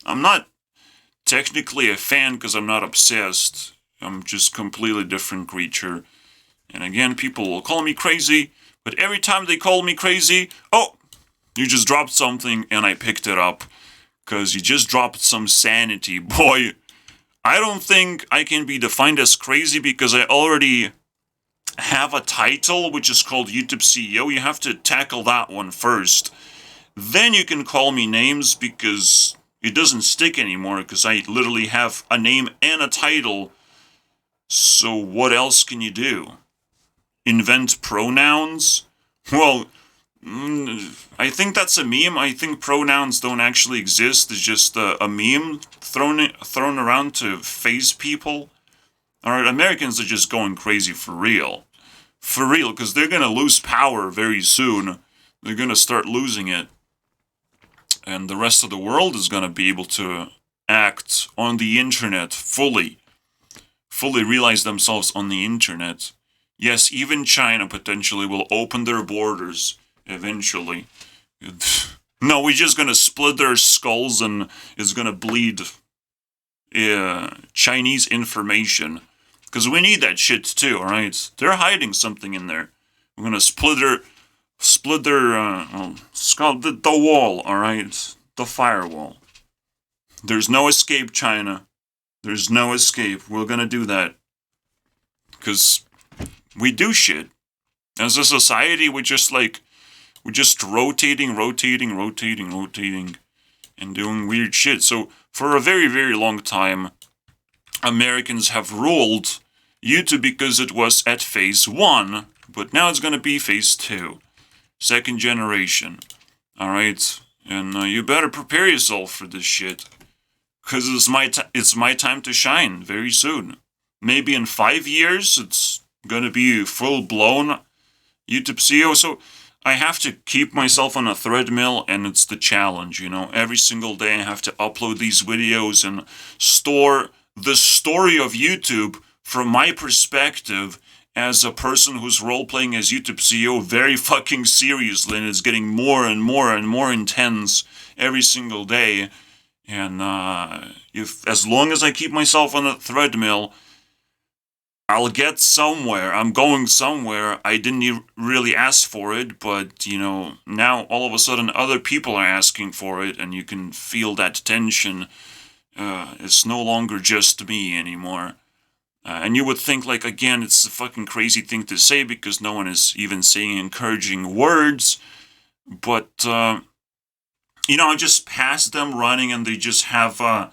I'm not technically a fan because I'm not obsessed. I'm just completely different creature. And again, people will call me crazy, but every time they call me crazy, oh, you just dropped something and I picked it up. Because you just dropped some sanity, boy. I don't think I can be defined as crazy because I already have a title, which is called YouTube CEO. You have to tackle that one first. Then you can call me names because it doesn't stick anymore because I literally have a name and a title. So what else can you do? Invent pronouns? Well, I think that's a meme. I think pronouns don't actually exist. It's just a meme thrown around to phase people. Alright, Americans are just going crazy for real. For real, because they're gonna lose power very soon. They're gonna start losing it. And the rest of the world is gonna be able to act on the internet fully. Fully realize themselves on the internet. Yes, even China potentially will open their borders. Eventually. No, we're just gonna split their skulls and it's gonna bleed Chinese information. Because we need that shit too, alright? They're hiding something in there. We're gonna split their skull, the wall, alright? The firewall. There's no escape, China. There's no escape. We're gonna do that. Because we do shit. As a society, we're just rotating, and doing weird shit. So, for a very, very long time, Americans have ruled YouTube because it was at phase 1, but now it's gonna be phase 2. Second generation. Alright? And you better prepare yourself for this shit. Because it's my time to shine very soon. Maybe in 5 years, it's gonna be full-blown YouTube CEO, so I have to keep myself on a treadmill, and it's the challenge, you know. Every single day I have to upload these videos and store the story of YouTube from my perspective as a person who's role-playing as YouTube CEO very fucking seriously, and it's getting more and more and more intense every single day. And if as long as I keep myself on a treadmill, I'll get somewhere. I'm going somewhere. I didn't really ask for it, but, you know, now all of a sudden other people are asking for it, and you can feel that tension. It's no longer just me anymore. And you would think, like, again, it's a fucking crazy thing to say because no one is even saying encouraging words. But, you know, I just pass them running and they just have a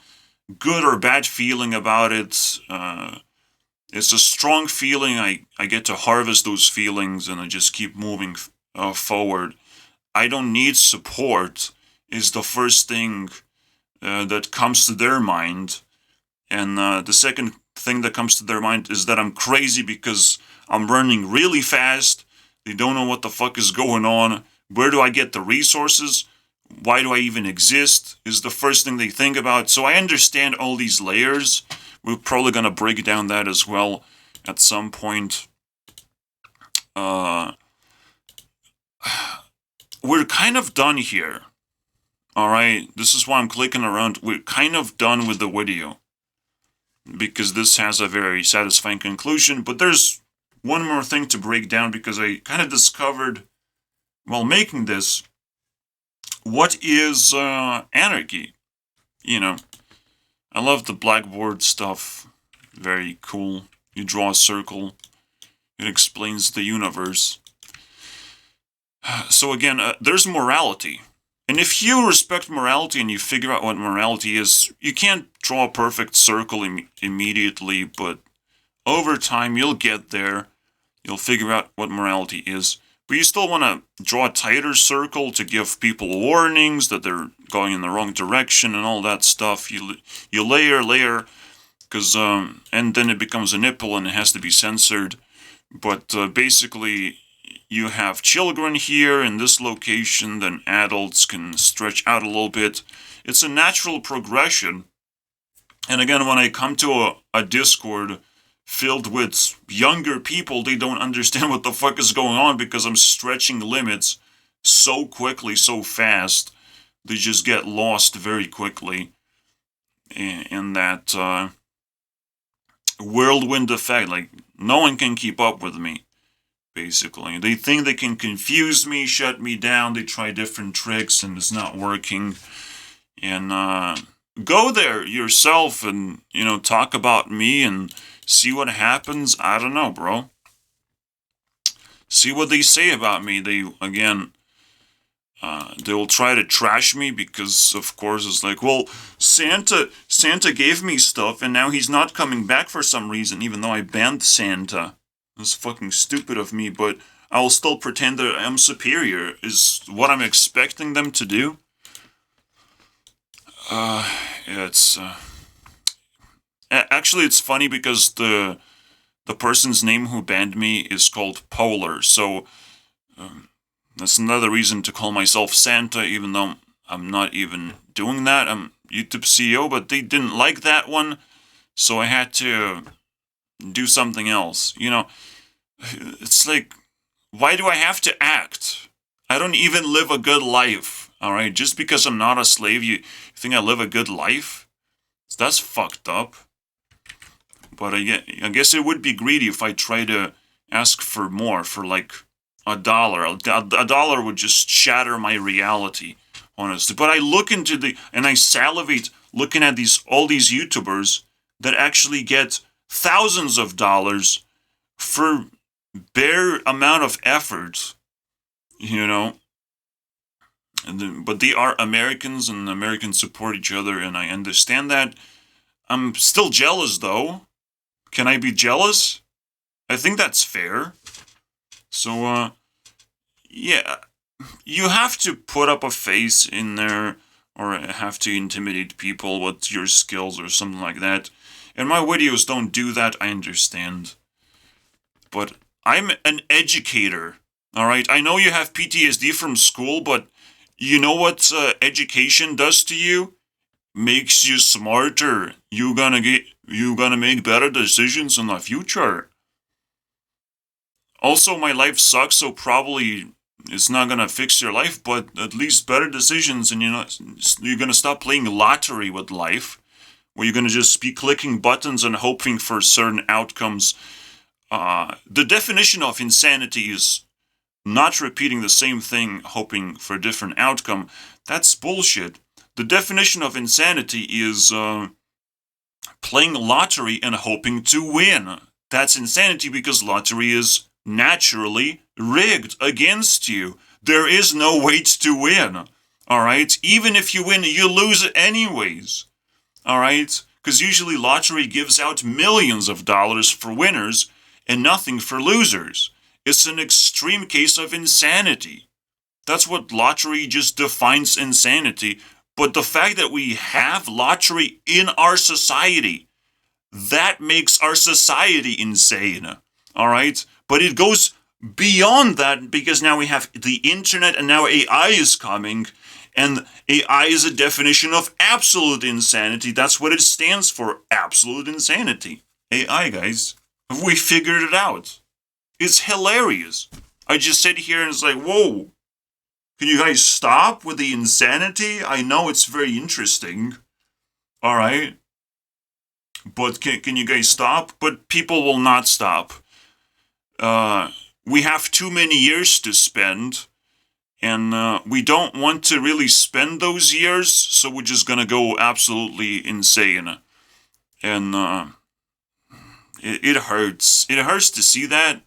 good or bad feeling about it. It's a strong feeling. I get to harvest those feelings and I just keep moving forward. I don't need support is the first thing that comes to their mind. And the second thing that comes to their mind is that I'm crazy because I'm running really fast. They don't know what the fuck is going on. Where do I get the resources? Why do I even exist? Is the first thing they think about. So I understand all these layers. We're probably going to break down that as well at some point. We're kind of done here. Alright, this is why I'm clicking around. We're kind of done with the video, because this has a very satisfying conclusion, but there's one more thing to break down, because I kind of discovered while making this, what is anarchy? You know, I love the blackboard stuff, very cool. You draw a circle, it explains the universe. So again, there's morality. And if you respect morality and you figure out what morality is, you can't draw a perfect circle immediately, but over time you'll get there. You'll figure out what morality is. But you still want to draw a tighter circle to give people warnings that they're going in the wrong direction and all that stuff. You layer, because and then it becomes a nipple and it has to be censored. But basically, you have children here in this location, then adults can stretch out a little bit. It's a natural progression. And again, when I come to a Discord filled with younger people, they don't understand what the fuck is going on because I'm stretching limits so quickly, so fast. They just get lost very quickly in that whirlwind effect. Like, no one can keep up with me. Basically, they think they can confuse me, shut me down. They try different tricks and it's not working. And go there yourself and, you know, talk about me and see what happens. I don't know, bro. See what they say about me. They, again, they will try to trash me because, of course, it's like, well, Santa gave me stuff and now he's not coming back for some reason, even though I banned Santa. It's fucking stupid of me, but I'll still pretend that I'm superior, is what I'm expecting them to do. It's actually, it's funny because the person's name who banned me is called Polar, so that's another reason to call myself Santa, even though I'm not even doing that. I'm YouTube CEO, but they didn't like that one, so I had to do something else. You know, it's like, why do I have to act? I don't even live a good life, alright? Just because I'm not a slave, you think I live a good life? That's fucked up. But I guess it would be greedy if I try to ask for more, for like $1. $1 would just shatter my reality, honestly. But I look into and I salivate looking at all these YouTubers that actually get thousands of dollars for bare amount of effort, you know. But they are Americans, and Americans support each other, and I understand that. I'm still jealous, though. Can I be jealous? I think that's fair. So, yeah, you have to put up a face in there, or have to intimidate people with your skills or something like that. And my videos don't do that, I understand. But I'm an educator, alright? I know you have PTSD from school, but you know what education does to you? Makes you smarter. You're gonna you're gonna make better decisions in the future. Also, my life sucks, so probably it's not gonna fix your life, but at least better decisions, and you're gonna stop playing lottery with life, where you're gonna just be clicking buttons and hoping for certain outcomes. The definition of insanity is not repeating the same thing, hoping for a different outcome. That's bullshit. The definition of insanity is playing lottery and hoping to win. That's insanity because lottery is naturally rigged against you. There is no way to win. Alright? Even if you win, you lose anyways. Alright? Because usually lottery gives out millions of dollars for winners and nothing for losers. It's an extreme case of insanity. That's what lottery just defines insanity. But the fact that we have lottery in our society, that makes our society insane. Alright? But it goes beyond that because now we have the internet and now AI is coming. And AI is a definition of absolute insanity. That's what it stands for. Absolute insanity. AI, guys. We figured it out. It's hilarious. I just sit here and it's like, whoa. Can you guys stop with the insanity? I know it's very interesting. Alright. But can you guys stop? But people will not stop. We have too many years to spend. And we don't want to really spend those years. So we're just going to go absolutely insane. And it hurts. It hurts to see that.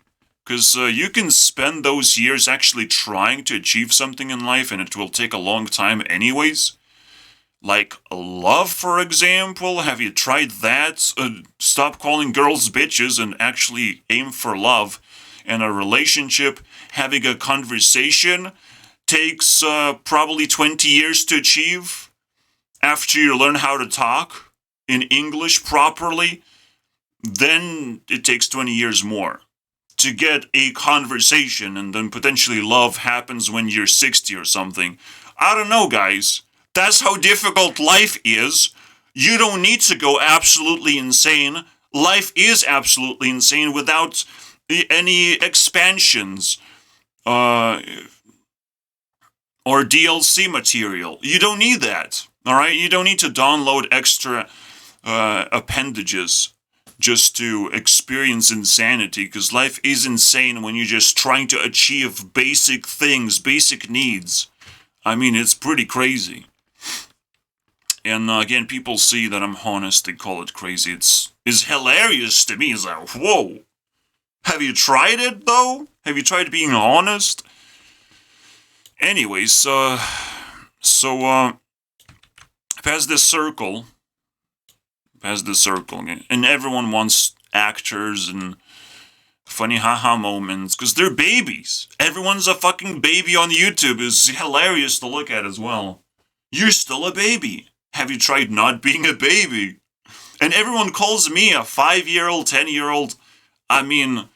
Because you can spend those years actually trying to achieve something in life, and it will take a long time anyways. Like love, for example. Have you tried that? Stop calling girls bitches and actually aim for love. And a relationship, having a conversation, takes probably 20 years to achieve. After you learn how to talk in English properly, then it takes 20 years more to get a conversation, and then potentially love happens when you're 60 or something. I don't know, guys. That's how difficult life is. You don't need to go absolutely insane. Life is absolutely insane without any expansions or DLC material. You don't need that. Alright? You don't need to download extra appendages just to experience insanity, because life is insane when you're just trying to achieve basic things, basic needs. I mean, it's pretty crazy. And again, people see that I'm honest, they call it crazy. It's hilarious to me. It's like, whoa. Have you tried it, though? Have you tried being honest? Anyways, past this circle, and everyone wants actors and funny haha moments, because they're babies. Everyone's a fucking baby on YouTube. Is hilarious to look at as well. You're still a baby. Have you tried not being a baby? And everyone calls me a 5-year-old, 10-year-old. I mean,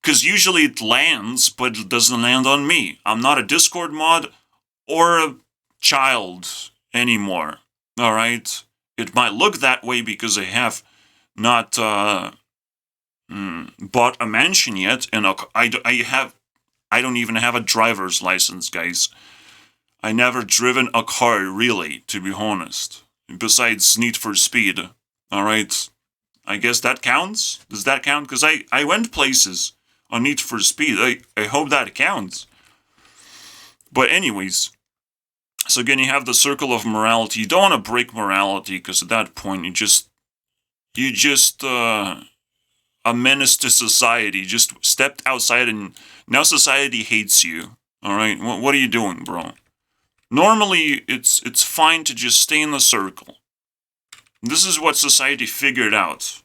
because usually it lands, but it doesn't land on me. I'm not a Discord mod or a child anymore. Alright? It might look that way because I have not bought a mansion yet, and I don't even have a driver's license, guys. I never driven a car, really, to be honest. Besides Need for Speed. Alright? I guess that counts? Does that count? Because I went places on Need for Speed. I hope that counts. But anyways, so again, you have the circle of morality. You don't want to break morality, because at that point, you're just a menace to society. You just stepped outside, and now society hates you. All right, what are you doing, bro? Normally, it's fine to just stay in the circle. This is what society figured out.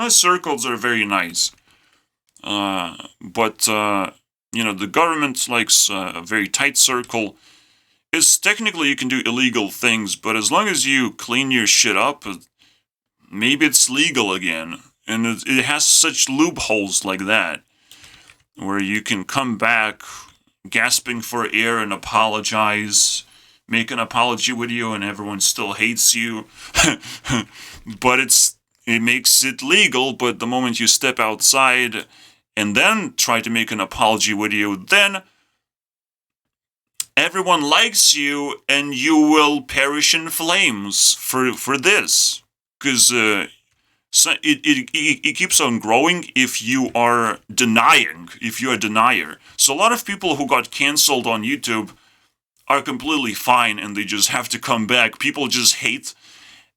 Circles are very nice, but the government likes a very tight circle. It's technically you can do illegal things, but as long as you clean your shit up, maybe it's legal again. And it has such loopholes like that, where you can come back gasping for air and apologize, make an apology video, and everyone still hates you. But it's it makes it legal, but the moment you step outside and then try to make an apology video, then everyone likes you and you will perish in flames for this. Because so it keeps on growing if you are denying, if you're a denier. So a lot of people who got canceled on YouTube are completely fine and they just have to come back. People just hate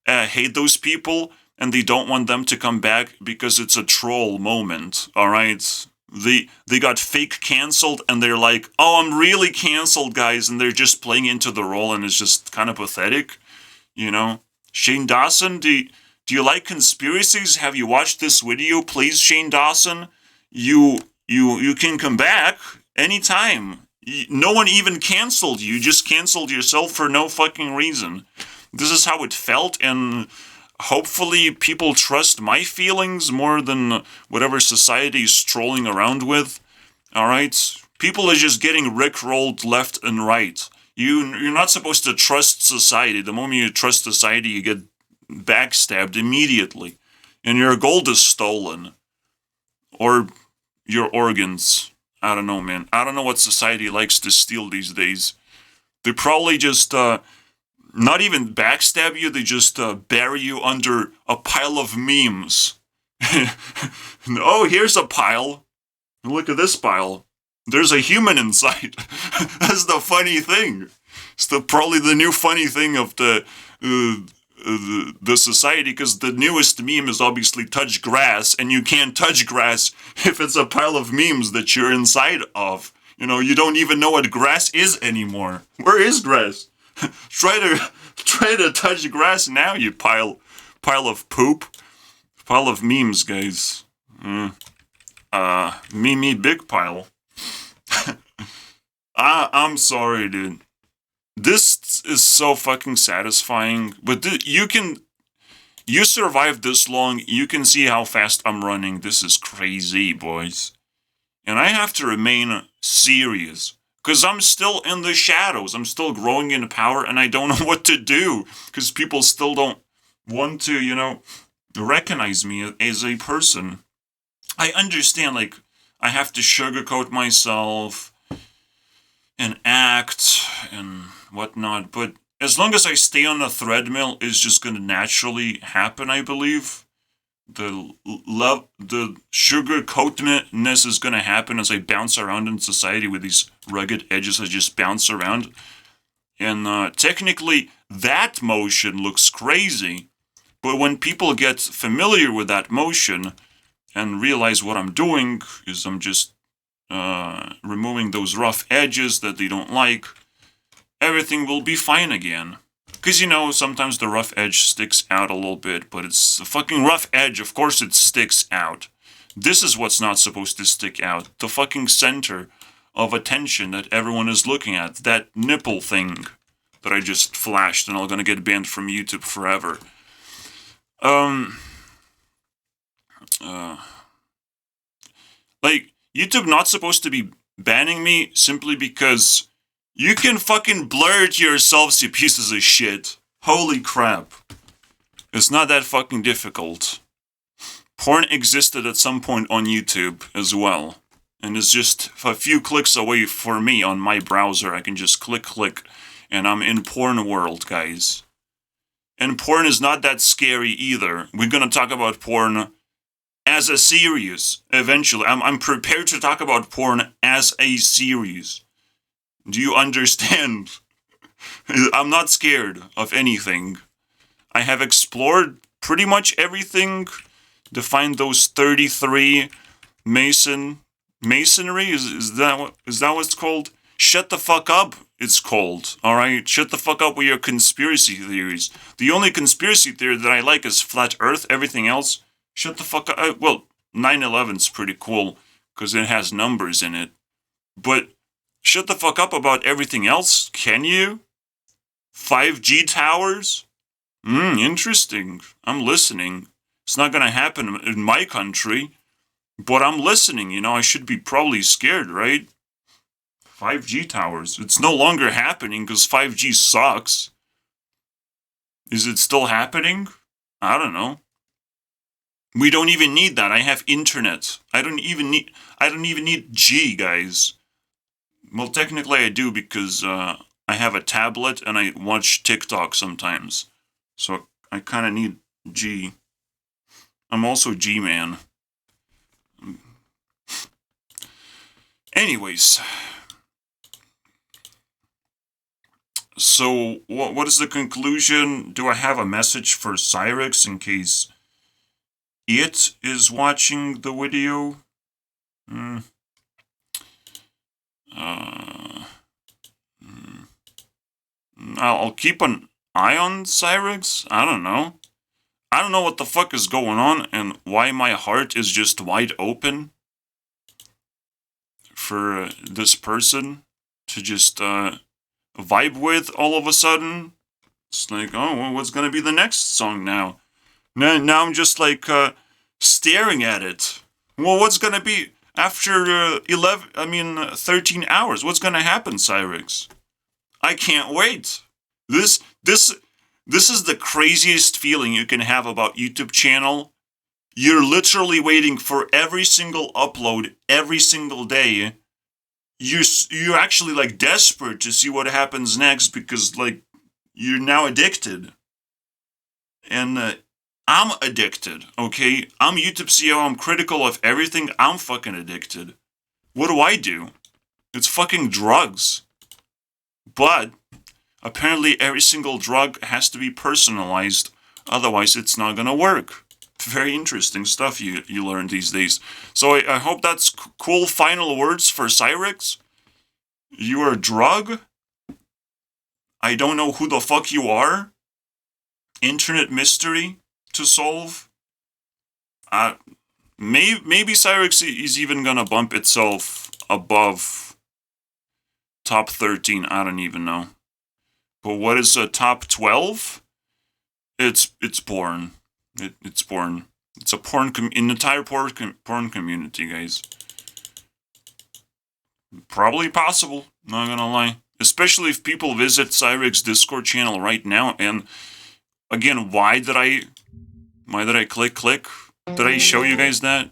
those people and they don't want them to come back because it's a troll moment, all right? They got fake canceled and they're like, oh, I'm really canceled, guys, and they're just playing into the role and it's just kind of pathetic, you know? Shane Dawson, do you like conspiracies? Have you watched this video? Please, Shane Dawson, you can come back anytime. No one even canceled you. You just canceled yourself for no fucking reason. This is how it felt, and hopefully people trust my feelings more than whatever society is strolling around with. Alright? People are just getting rickrolled left and right. You're not supposed to trust society. The moment you trust society, you get backstabbed immediately. And your gold is stolen. Or your organs. I don't know, man. I don't know what society likes to steal these days. They probably just, not even backstab you, they just bury you under a pile of memes. Oh, here's a pile. Look at this pile. There's a human inside. That's the funny thing. It's probably the new funny thing of the society, because the newest meme is obviously touch grass, and you can't touch grass if it's a pile of memes that you're inside of. You know, you don't even know what grass is anymore. Where is grass? Try to touch grass now, you pile of poop. Pile of memes, guys. Me big pile. I'm sorry, dude. This is so fucking satisfying. But you survived this long. You can see how fast I'm running. This is crazy, boys. And I have to remain serious. Because I'm still in the shadows. I'm still growing in power and I don't know what to do. Because people still don't want to, you know, recognize me as a person. I understand, like, I have to sugarcoat myself and act and whatnot, but as long as I stay on a treadmill, it's just going to naturally happen, I believe. The sugarcoatedness is going to happen as I bounce around in society with these rugged edges. I just bounce around. And technically, that motion looks crazy, but when people get familiar with that motion and realize what I'm doing is I'm just removing those rough edges that they don't like, everything will be fine again. Because, you know, sometimes the rough edge sticks out a little bit, but it's a fucking rough edge. Of course it sticks out. This is what's not supposed to stick out. The fucking center of attention that everyone is looking at. That nipple thing that I just flashed, and I'm gonna get banned from YouTube forever. Like, YouTube not supposed to be banning me simply because you can fucking blur it yourselves, you pieces of shit. Holy crap. It's not that fucking difficult. Porn existed at some point on YouTube as well. And it's just a few clicks away for me on my browser. I can just click, and I'm in porn world, guys. And porn is not that scary either. We're gonna talk about porn as a series, eventually. I'm prepared to talk about porn as a series. Do you understand? I'm not scared of anything. I have explored pretty much everything to find those 33 masonry. Is that what it's called? Shut the fuck up, it's called. Alright? Shut the fuck up with your conspiracy theories. The only conspiracy theory that I like is flat earth. Everything else, shut the fuck up. Well, 9/11's pretty cool because it has numbers in it. But shut the fuck up about everything else, can you? 5G towers? Interesting. I'm listening. It's not gonna happen in my country, but I'm listening, you know, I should be probably scared, right? 5G towers. It's no longer happening because 5G sucks. Is it still happening? I don't know. We don't even need that. I have internet. I don't even need G, guys. Well, technically I do because I have a tablet and I watch TikTok sometimes. So I kind of need G. I'm also G-man. Anyways. So, what is the conclusion? Do I have a message for Syrex in case it is watching the video? I'll keep an eye on Syrex? I don't know. I don't know what the fuck is going on and why my heart is just wide open for this person to just vibe with all of a sudden. It's like, oh, well, what's gonna be the next song now? Now I'm just like staring at it. Well, what's gonna be after 13 hours? What's gonna happen, Syrex? I can't wait. This is the craziest feeling you can have about YouTube channel. You're literally waiting for every single upload every single day. You're actually like desperate to see what happens next because like you're now addicted. And I'm addicted, okay? I'm YouTube CEO, I'm critical of everything, I'm fucking addicted. What do? It's fucking drugs. But apparently every single drug has to be personalized, otherwise it's not gonna work. Very interesting stuff you learn these days. So I hope that's cool final words for Syrex. You're a drug? I don't know who the fuck you are? Internet mystery to solve? Maybe Syrex is even gonna bump itself above top 13, I don't even know. But what is a top 12? It's porn. It's porn. It's a porn entire porn community, guys. Probably possible, not gonna lie. Especially if people visit Syrex Discord channel right now. And again, why did I click? Did I show you guys that?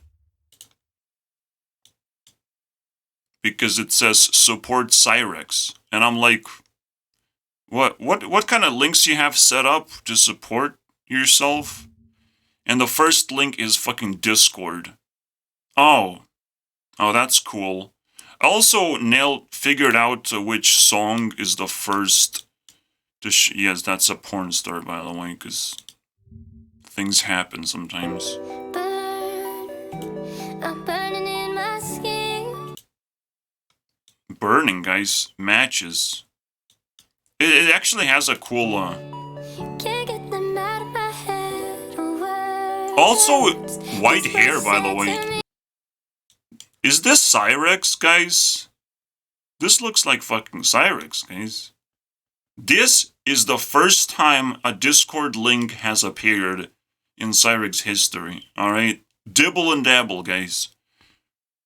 Because it says support Syrex. And I'm like, what kind of links you have set up to support yourself? And the first link is fucking Discord. Oh, that's cool. I also figured out which song is the first. Yes, that's a porn star, by the way, because things happen sometimes. I'm burning in my skin. Burning, guys. Matches. It actually has a cool. Can't get them out of my head. Also, white hair, by the way. Is this Syrex, guys? This looks like fucking Syrex, guys. This is the first time a Discord link has appeared in Syrex history, alright? Dibble and dabble, guys.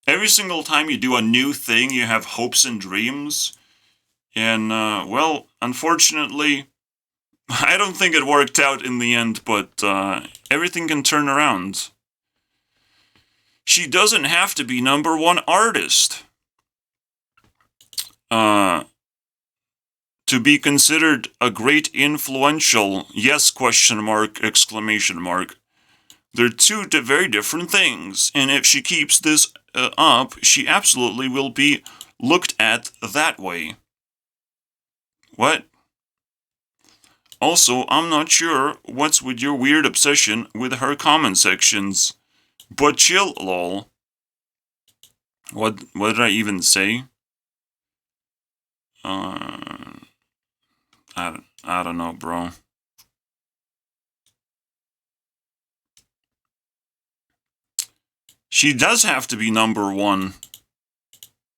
Every single time you do a new thing, you have hopes and dreams. And, well, unfortunately, I don't think it worked out in the end, but everything can turn around. She doesn't have to be #1 artist. To be considered a great influential, yes, question mark, exclamation mark. They're two very different things, and if she keeps this up, she absolutely will be looked at that way. What? Also, I'm not sure what's with your weird obsession with her comment sections. But chill, lol. What did I even say? I don't know, bro. She does have to be #1.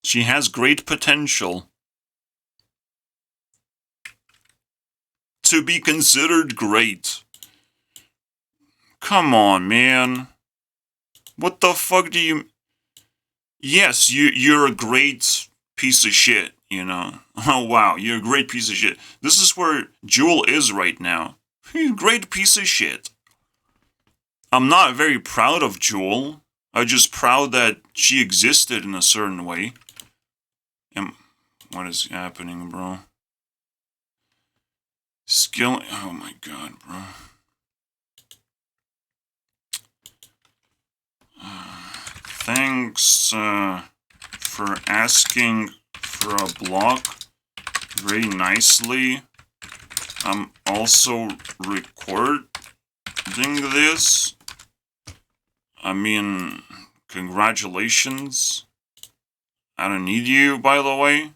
She has great potential to be considered great. Come on, man. What the fuck do you... Yes, you're a great piece of shit, you know. Oh, wow, you're a great piece of shit. This is where Jewel is right now. Great piece of shit. I'm not very proud of Jewel. I'm just proud that she existed in a certain way. What is happening, bro? Skill. Oh my god, bro. Thanks for asking for a block very nicely. I'm also recording this. I mean, congratulations. I don't need you, by the way.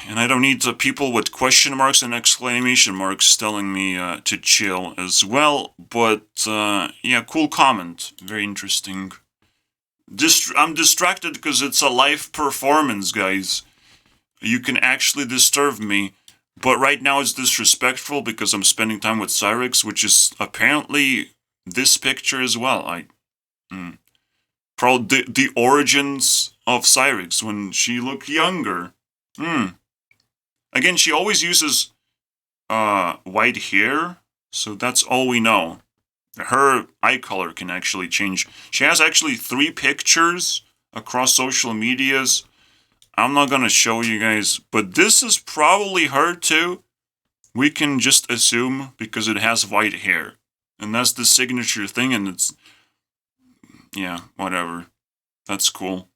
And I don't need the people with question marks and exclamation marks telling me to chill as well. But, yeah, cool comment. Very interesting. I'm distracted because it's a live performance, guys. You can actually disturb me. But right now it's disrespectful because I'm spending time with Syrex, which is apparently this picture as well. Probably the origins of Syrex when she looked younger. Again, she always uses white hair, so that's all we know. Her eye color can actually change. She has actually 3 pictures across social medias. I'm not gonna show you guys, but this is probably her too. We can just assume because it has white hair. And that's the signature thing, and it's... yeah, whatever. That's cool.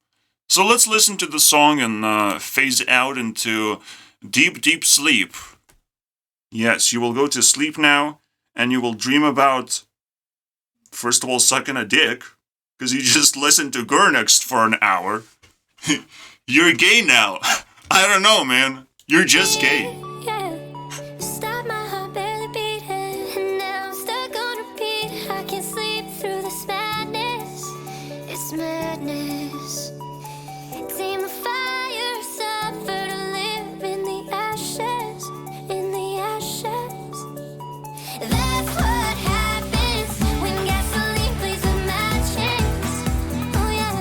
So let's listen to the song and phase out into deep, deep sleep. Yes, you will go to sleep now, and you will dream about, first of all, sucking a dick, because you just listened to Gurunext for an hour. You're gay now. I don't know, man. You're just gay. Stop my heart barely beating, and now I'm stuck on repeat. I can't sleep through this madness. It's madness. Team of fire, suffer to live in the ashes, in the ashes. That's what happens when gasoline plays with matches. Oh yeah.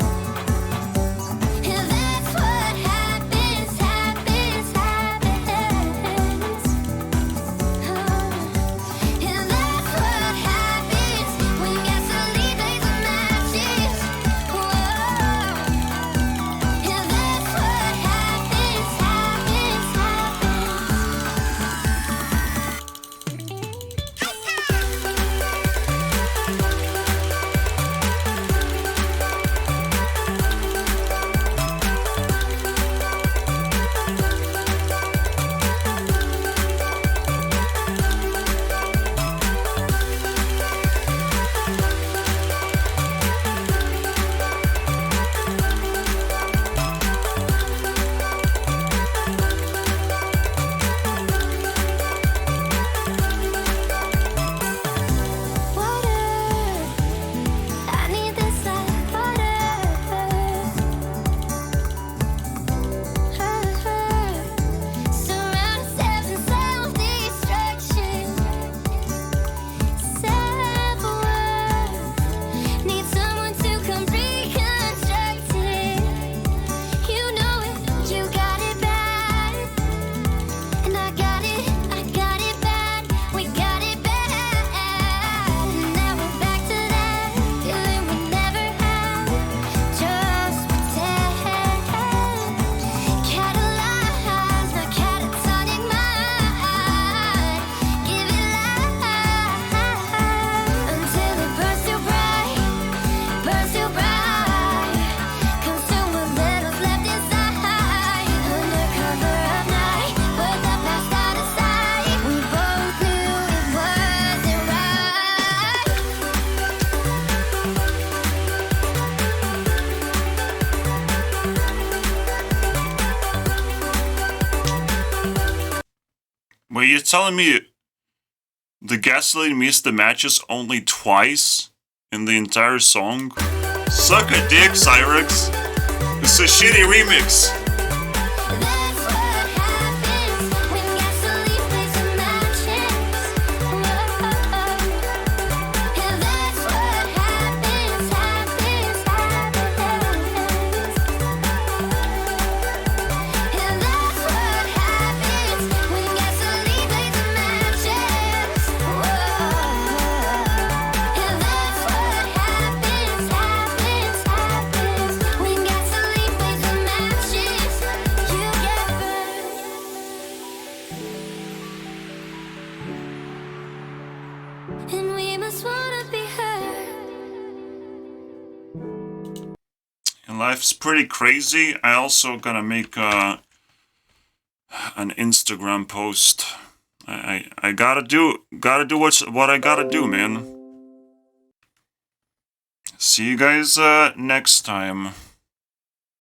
That's what happens, happens, happens. And that's what happens when gasoline plays with matches. Whoa. And that's what happens, happens, I need this like water. Surround ourselves in self-destruction. Self-worth. Need someone to come reconstruct it. You know it, you got it bad. And I got it bad. We got it bad. Now we're back to that feeling we never had. Just pretend. Catalyze the catatonic mind. Give it life until it burns too bright. Burns too bright. Consume what little's left inside. Under cover of night, put the past out of sight. We both knew it wasn't right. Wait, you're telling me the gasoline missed the matches only twice in the entire song? Suck a dick, Syrex. It's a shitty remix. That's what happens when gasoline plays with matches. And that's what happens, happens, happens. And that's what happens when gasoline plays with matches. just wanna be heard. And life's pretty crazy. I also gonna make an Instagram post. I gotta do what I gotta do, man. See you guys next time.